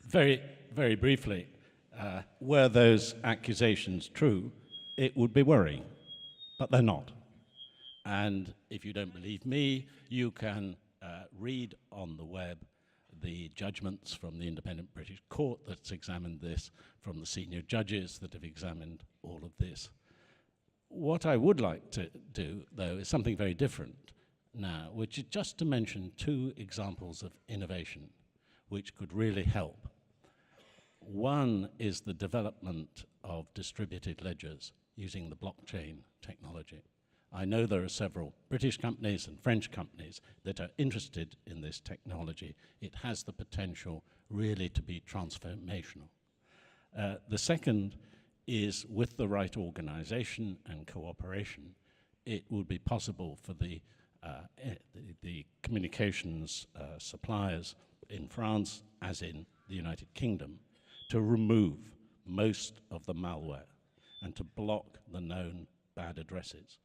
Very, very briefly, were those accusations true, it would be worrying, but they're not. And if you don't believe me, you can read on the web the judgments from the independent British court that's examined this, from the senior judges that have examined all of this. What I would like to do, though, is something very different now, which is just to mention two examples of innovation which could really help. One is the development of distributed ledgers using the blockchain technology. I know there are several British companies and French companies that are interested in this technology. It has the potential really to be transformational. The second is, with the right organization and cooperation, it would be possible for the communications suppliers in France, as in the United Kingdom, to remove most of the malware and to block the known bad addresses.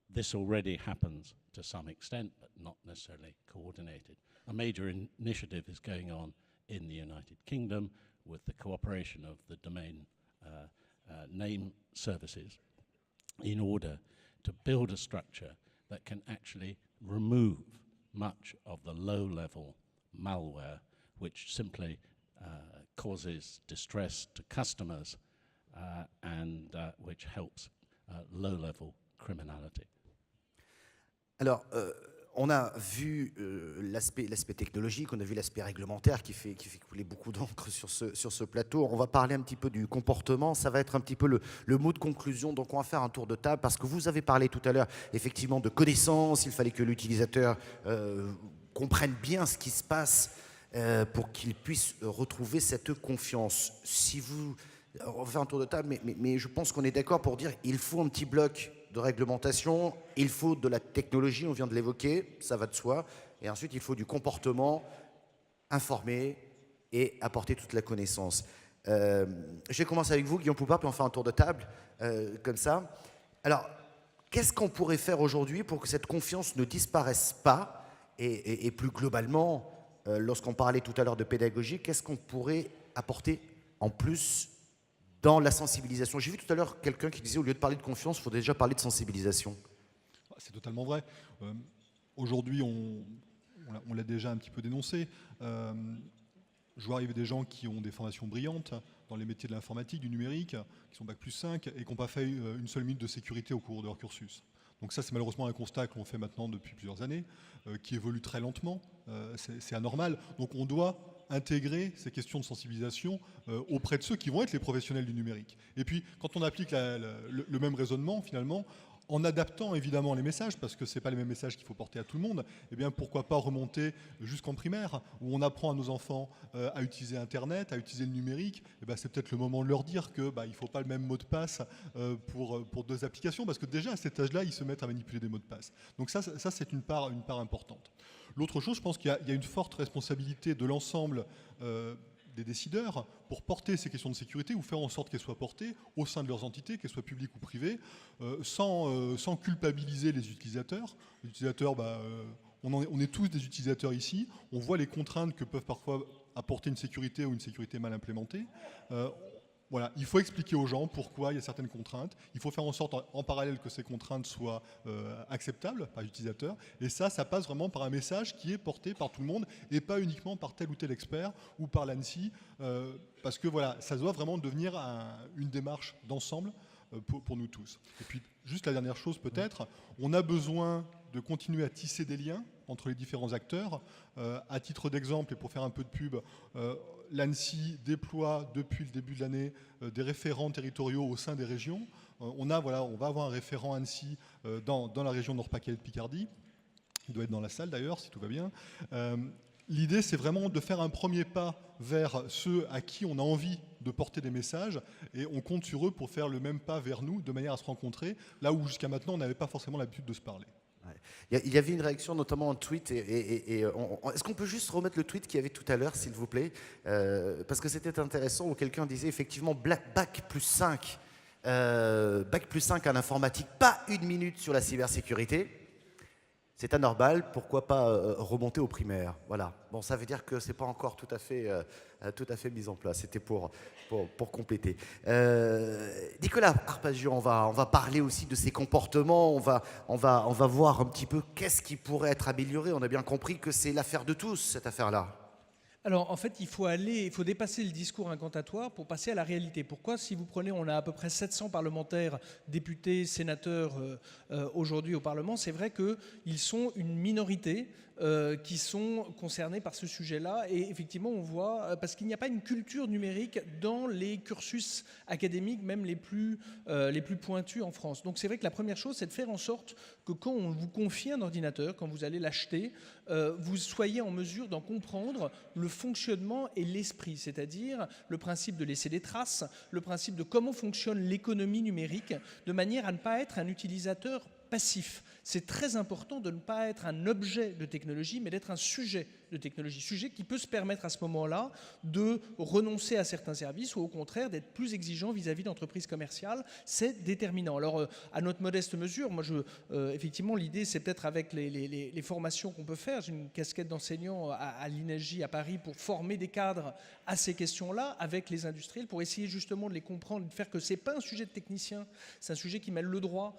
This already happens to some extent, but not necessarily coordinated. A major initiative is going on in the United Kingdom with the cooperation of the domain name services in order to build a structure that can actually remove much of the low-level malware which simply causes distress to customers and which helps low-level criminality. Alors, on a vu l'aspect technologique, on a vu l'aspect réglementaire qui fait couler beaucoup d'encre sur ce plateau. On va parler un petit peu du comportement, ça va être un petit peu le mot de conclusion. Donc on va faire un tour de table parce que vous avez parlé tout à l'heure effectivement de connaissances. Il fallait que l'utilisateur comprenne bien ce qui se passe pour qu'il puisse retrouver cette confiance. On va faire un tour de table, mais je pense qu'on est d'accord pour dire qu'il faut un petit bloc de réglementation, il faut de la technologie, on vient de l'évoquer, ça va de soi, et ensuite il faut du comportement, informer, et apporter toute la connaissance. Je vais commencer avec vous, Guillaume Poupard, puis on fait un tour de table, comme ça. Alors, qu'est-ce qu'on pourrait faire aujourd'hui pour que cette confiance ne disparaisse pas et plus globalement, lorsqu'on parlait tout à l'heure de pédagogie, qu'est-ce qu'on pourrait apporter en plus dans la sensibilisation? J'ai vu tout à l'heure quelqu'un qui disait au lieu de parler de confiance, il faut déjà parler de sensibilisation. C'est totalement vrai. Aujourd'hui, on l'a déjà un petit peu dénoncé. Je vois arriver des gens qui ont des formations brillantes dans les métiers de l'informatique, du numérique, qui sont Bac+5 et qui n'ont pas fait une seule minute de sécurité au cours de leur cursus. Donc ça, c'est malheureusement un constat que l'on fait maintenant depuis plusieurs années, qui évolue très lentement. C'est anormal. Donc on doit intégrer ces questions de sensibilisation auprès de ceux qui vont être les professionnels du numérique. Et puis, quand on applique le même raisonnement, finalement, en adaptant évidemment les messages, parce que ce n'est pas les mêmes messages qu'il faut porter à tout le monde, eh bien pourquoi pas remonter jusqu'en primaire, où on apprend à nos enfants à utiliser Internet, à utiliser le numérique. Eh bien, c'est peut-être le moment de leur dire qu'il ne faut pas le même mot de passe pour deux applications, parce que déjà à cet âge-là, ils se mettent à manipuler des mots de passe. Donc ça c'est une part importante. L'autre chose, je pense qu'il y a une forte responsabilité de l'ensemble des décideurs pour porter ces questions de sécurité ou faire en sorte qu'elles soient portées au sein de leurs entités, qu'elles soient publiques ou privées, sans culpabiliser les utilisateurs. Les utilisateurs, on est tous des utilisateurs ici, on voit les contraintes que peuvent parfois apporter une sécurité ou une sécurité mal implémentée. Voilà, il faut expliquer aux gens pourquoi il y a certaines contraintes. Il faut faire en sorte en parallèle que ces contraintes soient acceptables par l'utilisateur. Et ça passe vraiment par un message qui est porté par tout le monde et pas uniquement par tel ou tel expert ou par l'ANSSI. Parce que voilà, ça doit vraiment devenir une démarche d'ensemble pour nous tous. Et puis, juste la dernière chose peut-être, on a besoin de continuer à tisser des liens entre les différents acteurs. À titre d'exemple, et pour faire un peu de pub, l'ANSSI déploie depuis le début de l'année des référents territoriaux au sein des régions. On va avoir un référent ANSSI dans la région Nord-Pas-de-Calais de Picardie. Il doit être dans la salle d'ailleurs, si tout va bien. L'idée, c'est vraiment de faire un premier pas vers ceux à qui on a envie de porter des messages et on compte sur eux pour faire le même pas vers nous de manière à se rencontrer, là où jusqu'à maintenant, on n'avait pas forcément l'habitude de se parler. Il y avait une réaction, notamment en tweet. Est-ce qu'on peut juste remettre le tweet qu'il y avait tout à l'heure, s'il vous plaît, parce que c'était intéressant, où quelqu'un disait effectivement Bac+5 en informatique, pas une minute sur la cybersécurité. C'est anormal, pourquoi pas remonter au primaire. Voilà. Bon, ça veut dire que c'est pas encore tout à fait mis en place. C'était pour compléter. Nicolas Arpagian, on va parler aussi de ces comportements. On va voir un petit peu qu'est-ce qui pourrait être amélioré. On a bien compris que c'est l'affaire de tous, cette affaire-là. Alors, en fait, il faut dépasser le discours incantatoire pour passer à la réalité. Pourquoi? Si vous prenez, on a à peu près 700 parlementaires, députés, sénateurs aujourd'hui au Parlement, c'est vrai qu'ils sont une minorité qui sont concernés par ce sujet-là. Et effectivement, on voit, parce qu'il n'y a pas une culture numérique dans les cursus académiques, même les plus pointus en France. Donc c'est vrai que la première chose, c'est de faire en sorte que quand on vous confie un ordinateur, quand vous allez l'acheter, vous soyez en mesure d'en comprendre le fonctionnement et l'esprit, c'est-à-dire le principe de laisser des traces, le principe de comment fonctionne l'économie numérique, de manière à ne pas être un utilisateur passif. C'est très important de ne pas être un objet de technologie, mais d'être un sujet de technologie. Sujet qui peut se permettre à ce moment-là de renoncer à certains services ou au contraire d'être plus exigeant vis-à-vis d'entreprises commerciales. C'est déterminant. Alors, à notre modeste mesure, moi, effectivement, l'idée, c'est peut-être avec les formations qu'on peut faire. J'ai une casquette d'enseignant à l'INESJ à Paris pour former des cadres à ces questions-là avec les industriels pour essayer justement de les comprendre, de faire que ce n'est pas un sujet de technicien, c'est un sujet qui mêle le droit,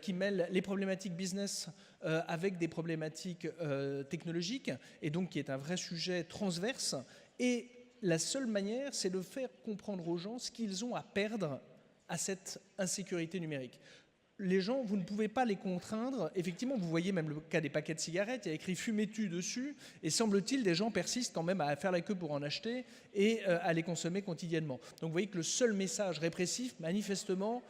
qui mêle les problématiques business avec des problématiques technologiques et donc qui est un vrai sujet transverse. Et la seule manière, c'est de faire comprendre aux gens ce qu'ils ont à perdre à cette insécurité numérique. Les gens, vous ne pouvez pas les contraindre. Effectivement, vous voyez même le cas des paquets de cigarettes, il y a écrit « fumez-tu » dessus, et semble-t-il, des gens persistent quand même à faire la queue pour en acheter et à les consommer quotidiennement. Donc vous voyez que le seul message répressif, manifestement,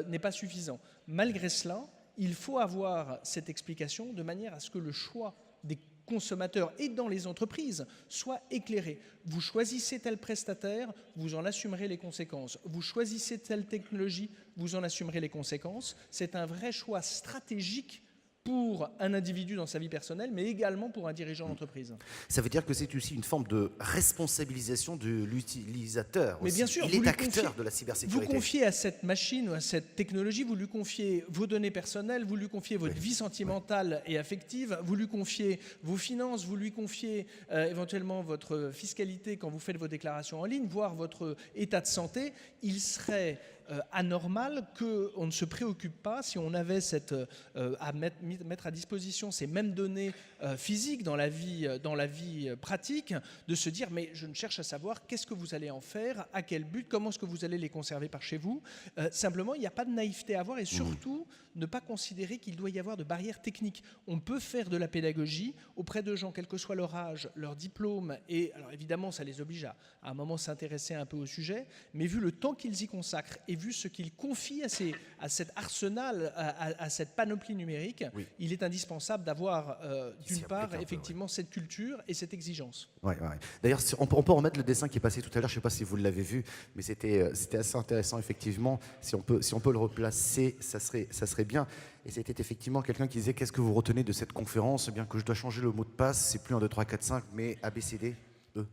n'est pas suffisant. Malgré cela, il faut avoir cette explication de manière à ce que le choix des consommateurs et dans les entreprises soit éclairé. Vous choisissez tel prestataire, vous en assumerez les conséquences. Vous choisissez telle technologie, vous en assumerez les conséquences. C'est un vrai choix stratégique pour un individu dans sa vie personnelle, mais également pour un dirigeant d'entreprise. Ça veut dire que c'est aussi une forme de responsabilisation de l'utilisateur. Mais bien sûr, il est acteur de la cybersécurité. Vous confiez à cette machine ou à cette technologie, vous lui confiez vos données personnelles, vous lui confiez votre vie sentimentale et affective, vous lui confiez vos finances, vous lui confiez éventuellement votre fiscalité quand vous faites vos déclarations en ligne, voire votre état de santé. Il serait anormal qu'on ne se préoccupe pas, si on avait à mettre à disposition ces mêmes données physiques dans la vie pratique, de se dire mais je ne cherche à savoir qu'est-ce que vous allez en faire, à quel but, comment est-ce que vous allez les conserver par chez vous. Simplement, il n'y a pas de naïveté à avoir et surtout ne pas considérer qu'il doit y avoir de barrières techniques. On peut faire de la pédagogie auprès de gens, quel que soit leur âge, leur diplôme, et alors évidemment ça les oblige à un moment s'intéresser un peu au sujet, mais vu le temps qu'ils y consacrent et vu ce qu'ils confient à cet arsenal, à cette panoplie numérique, il est indispensable d'avoir d'une part effectivement cette culture et cette exigence. D'ailleurs, on peut remettre le dessin qui est passé tout à l'heure, je ne sais pas si vous l'avez vu, mais c'était assez intéressant effectivement. Si on peut le replacer, ça serait bien. Et c'était effectivement quelqu'un qui disait qu'est-ce que vous retenez de cette conférence? Eh bien que je dois changer le mot de passe, c'est plus 1, 2, 3, 4, 5, mais ABCD, E.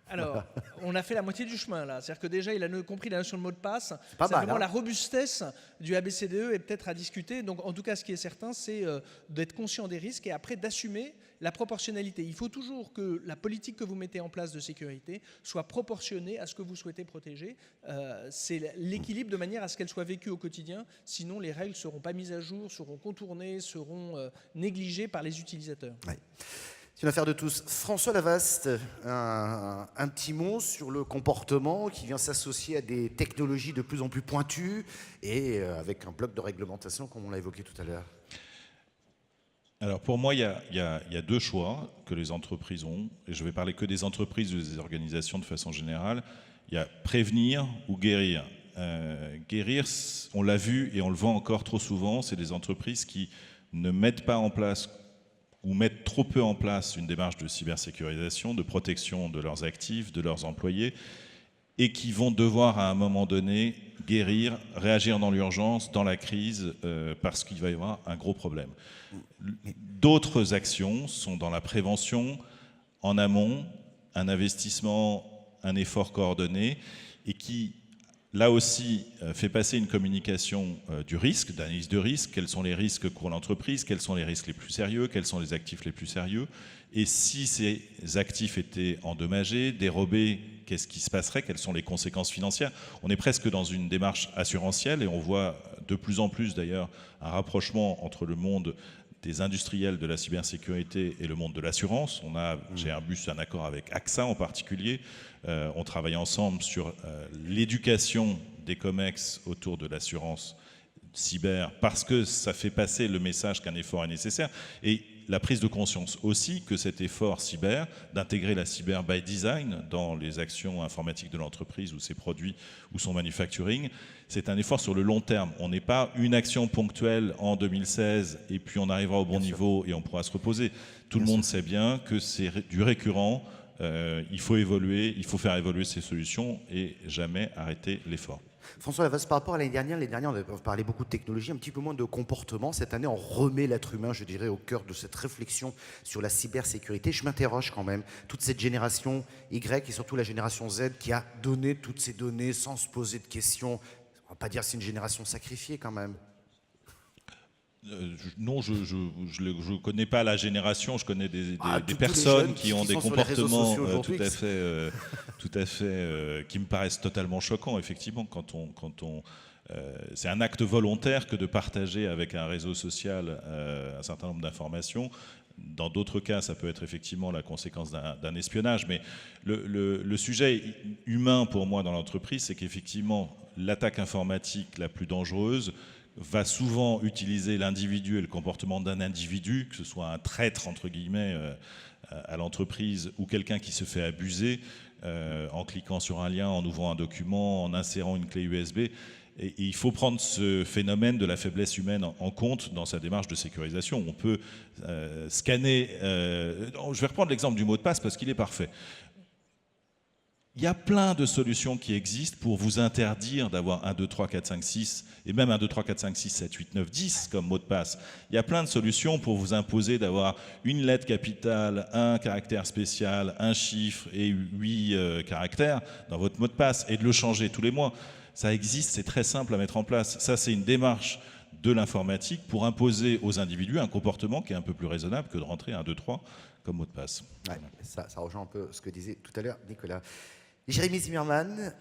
Alors, on a fait la moitié du chemin là. C'est-à-dire que déjà, il a compris la notion de mot de passe. Simplement, la robustesse du ABCDE est peut-être à discuter. Donc, en tout cas, ce qui est certain, c'est d'être conscient des risques et après d'assumer la proportionnalité. Il faut toujours que la politique que vous mettez en place de sécurité soit proportionnée à ce que vous souhaitez protéger. C'est l'équilibre de manière à ce qu'elle soit vécue au quotidien. Sinon, les règles ne seront pas mises à jour, seront contournées, seront négligées par les utilisateurs. C'est une affaire de tous. François Lavaste, un petit mot sur le comportement qui vient s'associer à des technologies de plus en plus pointues et avec un bloc de réglementation comme on l'a évoqué tout à l'heure. Alors pour moi, il y a deux choix que les entreprises ont, et je vais parler que des entreprises ou des organisations de façon générale. Il y a prévenir ou guérir. Guérir, on l'a vu et on le voit encore trop souvent, c'est des entreprises qui ne mettent pas en place ou mettent trop peu en place une démarche de cybersécurisation, de protection de leurs actifs, de leurs employés, et qui vont devoir à un moment donné guérir, réagir dans l'urgence, dans la crise, parce qu'il va y avoir un gros problème. D'autres actions sont dans la prévention, en amont, un investissement, un effort coordonné, et qui, là aussi, fait passer une communication du risque, d'analyse de risque, quels sont les risques pour l'entreprise, quels sont les risques les plus sérieux, quels sont les actifs les plus sérieux, et si ces actifs étaient endommagés, dérobés, qu'est-ce qui se passerait, quelles sont les conséquences financières. On est presque dans une démarche assurantielle et on voit de plus en plus d'ailleurs un rapprochement entre le monde des industriels de la cybersécurité et le monde de l'assurance. On a chez Airbus un accord avec AXA en particulier. On travaille ensemble sur l'éducation des COMEX autour de l'assurance cyber parce que ça fait passer le message qu'un effort est nécessaire et la prise de conscience aussi que cet effort cyber, d'intégrer la cyber by design dans les actions informatiques de l'entreprise ou ses produits ou son manufacturing, c'est un effort sur le long terme. On n'est pas une action ponctuelle en 2016 et puis on arrivera au bon niveau et on pourra se reposer. Tout le monde sait bien que c'est du récurrent, il faut évoluer, il faut faire évoluer ces solutions et jamais arrêter l'effort. François Lavaste, par rapport à l'année dernière, on a parlé beaucoup de technologie, un petit peu moins de comportement. Cette année, on remet l'être humain, je dirais, au cœur de cette réflexion sur la cybersécurité. Je m'interroge quand même, toute cette génération Y et surtout la génération Z qui a donné toutes ces données sans se poser de questions. On ne va pas dire que c'est une génération sacrifiée quand même. Non, je ne connais pas la génération, je connais des personnes qui ont des comportements tout à fait qui me paraissent totalement choquants, effectivement, c'est un acte volontaire que de partager avec un réseau social un certain nombre d'informations. Dans d'autres cas, ça peut être effectivement la conséquence d'un espionnage, mais le sujet humain pour moi dans l'entreprise, c'est qu'effectivement, l'attaque informatique la plus dangereuse va souvent utiliser l'individu et le comportement d'un individu, que ce soit un traître, entre guillemets, à l'entreprise ou quelqu'un qui se fait abuser en cliquant sur un lien, en ouvrant un document, en insérant une clé USB. Et il faut prendre ce phénomène de la faiblesse humaine en compte dans sa démarche de sécurisation. On peut scanner... je vais reprendre l'exemple du mot de passe parce qu'il est parfait. Il y a plein de solutions qui existent pour vous interdire d'avoir 1, 2, 3, 4, 5, 6, et même 1, 2, 3, 4, 5, 6, 7, 8, 9, 10 comme mot de passe. Il y a plein de solutions pour vous imposer d'avoir une lettre capitale, un caractère spécial, un chiffre et 8 caractères dans votre mot de passe, et de le changer tous les mois. Ça existe, c'est très simple à mettre en place. Ça, c'est une démarche de l'informatique pour imposer aux individus un comportement qui est un peu plus raisonnable que de rentrer 1, 2, 3 comme mot de passe. Ouais, ça rejoint un peu ce que disait tout à l'heure Nicolas. Jérémy Zimmermann,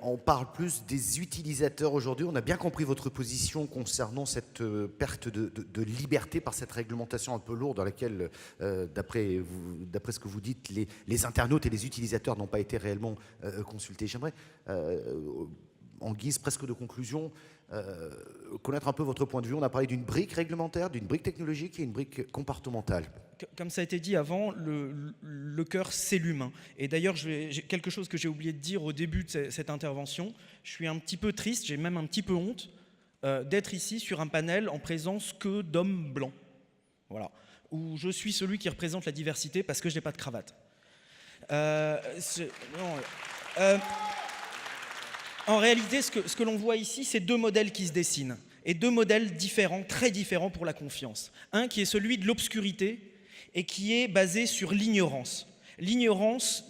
on parle plus des utilisateurs aujourd'hui. On a bien compris votre position concernant cette perte de liberté par cette réglementation un peu lourde dans laquelle, d'après ce que vous dites, les internautes et les utilisateurs n'ont pas été réellement consultés. J'aimerais, en guise presque de conclusion, connaître un peu votre point de vue. On a parlé d'une brique réglementaire, d'une brique technologique et une brique comportementale. Comme ça a été dit avant, le cœur, c'est l'humain. Et d'ailleurs, j'ai quelque chose que j'ai oublié de dire au début de cette intervention. Je suis un petit peu triste, j'ai même un petit peu honte d'être ici sur un panel en présence que d'hommes blancs. Voilà. Où je suis celui qui représente la diversité parce que je n'ai pas de cravate. En réalité, ce que l'on voit ici, c'est deux modèles qui se dessinent. Et deux modèles différents, très différents pour la confiance. Un qui est celui de l'obscurité et qui est basé sur l'ignorance. L'ignorance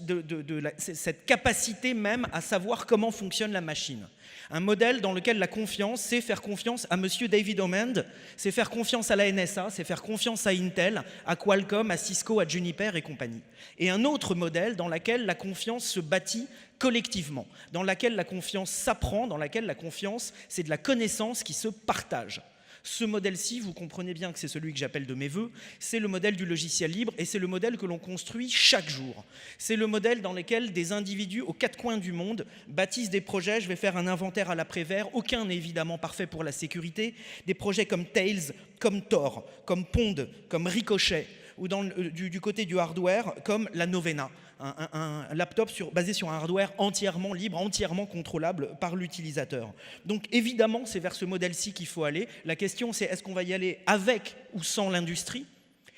cette capacité même à savoir comment fonctionne la machine. Un modèle dans lequel la confiance, c'est faire confiance à monsieur David Haumond, c'est faire confiance à la NSA, c'est faire confiance à Intel, à Qualcomm, à Cisco, à Juniper et compagnie. Et un autre modèle dans lequel la confiance se bâtit collectivement, dans laquelle la confiance s'apprend, dans laquelle la confiance, c'est de la connaissance qui se partage. Ce modèle-ci, vous comprenez bien que c'est celui que j'appelle de mes voeux, c'est le modèle du logiciel libre et c'est le modèle que l'on construit chaque jour. C'est le modèle dans lequel des individus aux quatre coins du monde bâtissent des projets, je vais faire un inventaire à l'après-vert, aucun n'est évidemment parfait pour la sécurité, des projets comme Tails, comme Tor, comme Pond, comme Ricochet, ou du côté du hardware, comme la Novena. Un laptop basé sur un hardware entièrement libre, entièrement contrôlable par l'utilisateur. Donc évidemment, c'est vers ce modèle-ci qu'il faut aller. La question, c'est est-ce qu'on va y aller avec ou sans l'industrie?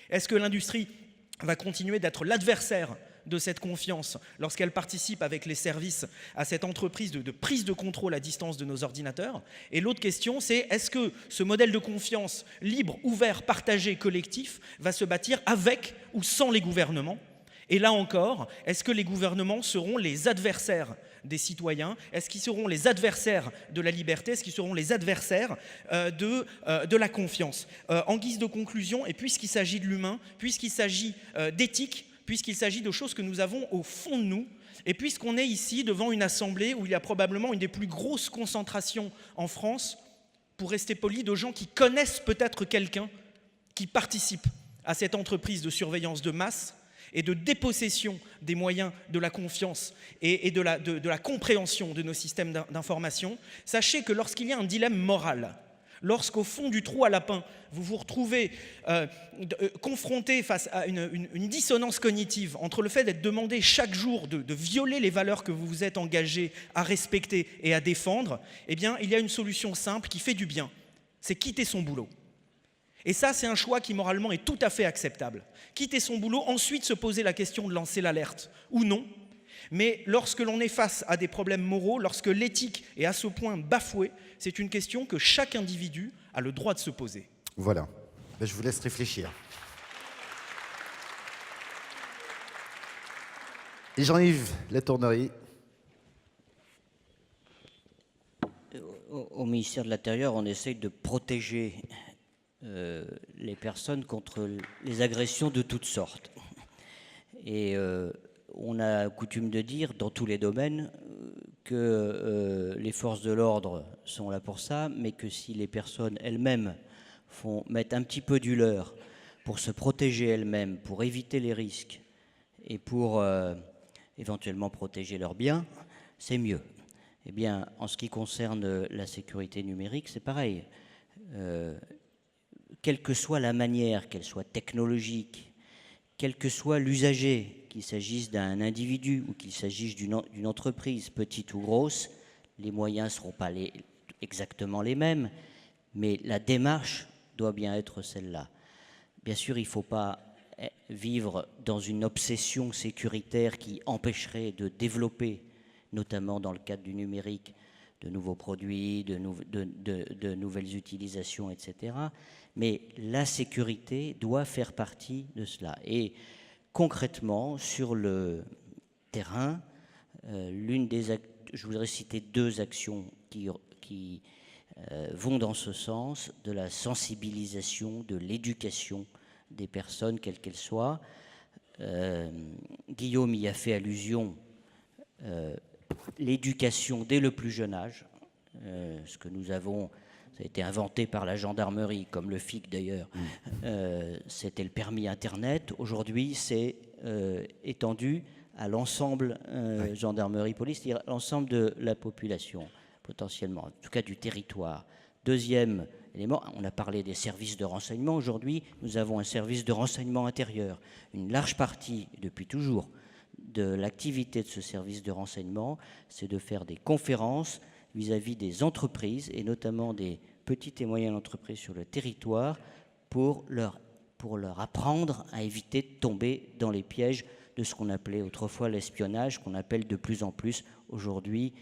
Est-ce que l'industrie va continuer d'être l'adversaire de cette confiance lorsqu'elle participe avec les services à cette entreprise de prise de contrôle à distance de nos ordinateurs? Et l'autre question, c'est est-ce que ce modèle de confiance libre, ouvert, partagé, collectif va se bâtir avec ou sans les gouvernements? Et là encore, est-ce que les gouvernements seront les adversaires des citoyens? Est-ce qu'ils seront les adversaires de la liberté? Est-ce qu'ils seront les adversaires de la confiance? En guise de conclusion, et puisqu'il s'agit de l'humain, puisqu'il s'agit d'éthique, puisqu'il s'agit de choses que nous avons au fond de nous, et puisqu'on est ici devant une assemblée où il y a probablement une des plus grosses concentrations en France, pour rester poli, de gens qui connaissent peut-être quelqu'un qui participe à cette entreprise de surveillance de masse et de dépossession des moyens de la confiance et de la compréhension de nos systèmes d'information, sachez que lorsqu'il y a un dilemme moral, lorsqu'au fond du trou à lapin, vous vous retrouvez confronté face à une dissonance cognitive entre le fait d'être demandé chaque jour de violer les valeurs que vous vous êtes engagé à respecter et à défendre, eh bien, il y a une solution simple qui fait du bien, c'est quitter son boulot. Et ça, c'est un choix qui, moralement, est tout à fait acceptable. Quitter son boulot, ensuite se poser la question de lancer l'alerte, ou non. Mais lorsque l'on est face à des problèmes moraux, lorsque l'éthique est à ce point bafouée, c'est une question que chaque individu a le droit de se poser. Voilà. Je vous laisse réfléchir. Et Jean-Yves Latournerie. Au ministère de l'Intérieur, on essaye de protéger les personnes contre les agressions de toutes sortes. Et on a coutume de dire, dans tous les domaines, que les forces de l'ordre sont là pour ça, mais que si les personnes elles-mêmes mettent un petit peu du leur pour se protéger elles-mêmes, pour éviter les risques et pour éventuellement protéger leurs biens, c'est mieux. Eh bien, en ce qui concerne la sécurité numérique, c'est pareil. Quelle que soit la manière, qu'elle soit technologique, quel que soit l'usager, qu'il s'agisse d'un individu ou qu'il s'agisse d'une entreprise, petite ou grosse, les moyens ne seront pas exactement les mêmes, mais la démarche doit bien être celle-là. Bien sûr, il ne faut pas vivre dans une obsession sécuritaire qui empêcherait de développer, notamment dans le cadre du numérique, de nouveaux produits, de nouvelles utilisations, etc. Mais la sécurité doit faire partie de cela. Et concrètement, sur le terrain, je voudrais citer 2 actions qui vont dans ce sens, de la sensibilisation, de l'éducation des personnes, quelles qu'elles soient. Guillaume y a fait allusion, l'éducation dès le plus jeune âge, ce que nous avons, ça a été inventé par la gendarmerie, comme le FIC d'ailleurs, c'était le permis Internet. Aujourd'hui, c'est étendu à l'ensemble, gendarmerie, police, c'est-à-dire l'ensemble de la population, potentiellement, en tout cas du territoire. Deuxième élément, on a parlé des services de renseignement. Aujourd'hui, nous avons un service de renseignement intérieur. Une large partie, depuis toujours, de l'activité de ce service de renseignement, c'est de faire des conférences vis-à-vis des entreprises, et notamment des petites et moyennes entreprises sur le territoire, pour leur apprendre à éviter de tomber dans les pièges de ce qu'on appelait autrefois l'espionnage, qu'on appelle de plus en plus aujourd'hui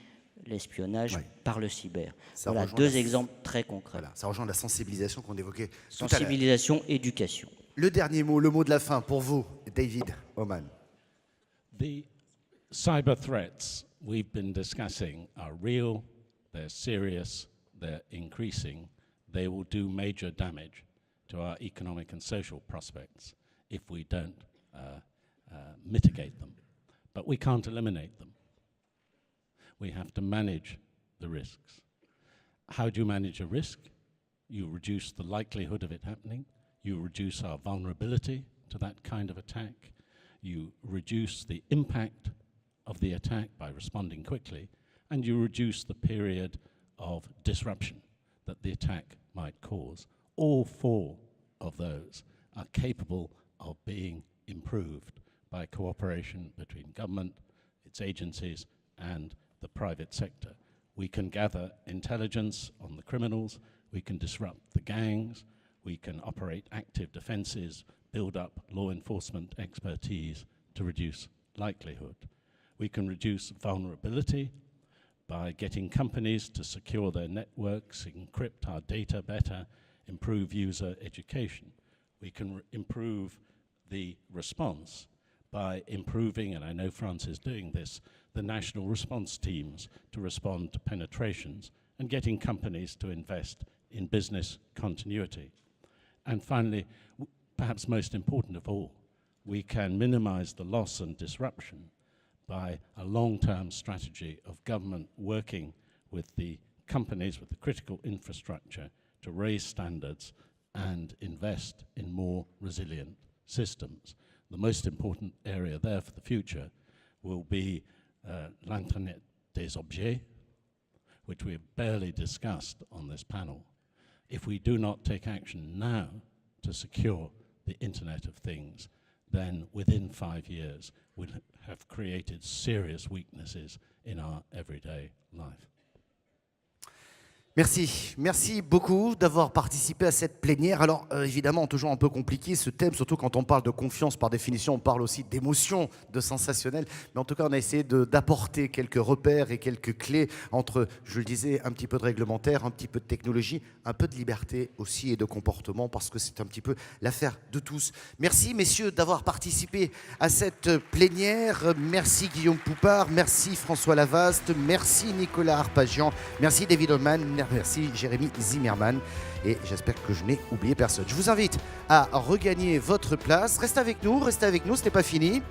l'espionnage par le cyber. Ça voilà 2 exemples très concrets. Voilà, ça rejoint la sensibilisation qu'on évoquait tout à l'heure. Sensibilisation, éducation. Le dernier mot, le mot de la fin pour vous, David Oman. The cyber threats we've been discussing are real, they're serious, they're increasing. They will do major damage to our economic and social prospects if we don't mitigate them. But we can't eliminate them. We have to manage the risks. How do you manage a risk? You reduce the likelihood of it happening. You reduce our vulnerability to that kind of attack. You reduce the impact of the attack by responding quickly, and you reduce the period of disruption that the attack might cause. All 4 of those are capable of being improved by cooperation between government, its agencies, and the private sector. We can gather intelligence on the criminals, we can disrupt the gangs, we can operate active defenses, build up law enforcement expertise to reduce likelihood. We can reduce vulnerability by getting companies to secure their networks, encrypt our data better, improve user education. We can improve the response by improving, and I know France is doing this, the national response teams to respond to penetrations and getting companies to invest in business continuity. And finally, perhaps most important of all, we can minimize the loss and disruption by a long-term strategy of government working with the companies, with the critical infrastructure to raise standards and invest in more resilient systems. The most important area there for the future will be l'Internet des objets, which we have barely discussed on this panel. If we do not take action now to secure the Internet of Things, then within 5 years we'll have created serious weaknesses in our everyday life. Merci beaucoup d'avoir participé à cette plénière. Alors évidemment, toujours un peu compliqué ce thème, surtout quand on parle de confiance, par définition, on parle aussi d'émotion, de sensationnel. Mais en tout cas, on a essayé d'apporter quelques repères et quelques clés entre, je le disais, un petit peu de réglementaire, un petit peu de technologie, un peu de liberté aussi et de comportement, parce que c'est un petit peu l'affaire de tous. Merci messieurs d'avoir participé à cette plénière. Merci Guillaume Poupard, merci François Lavaste, merci Nicolas Arpagian, merci David Oman. Merci Jérémy Zimmerman et j'espère que je n'ai oublié personne. Je vous invite à regagner votre place. Restez avec nous, ce n'est pas fini.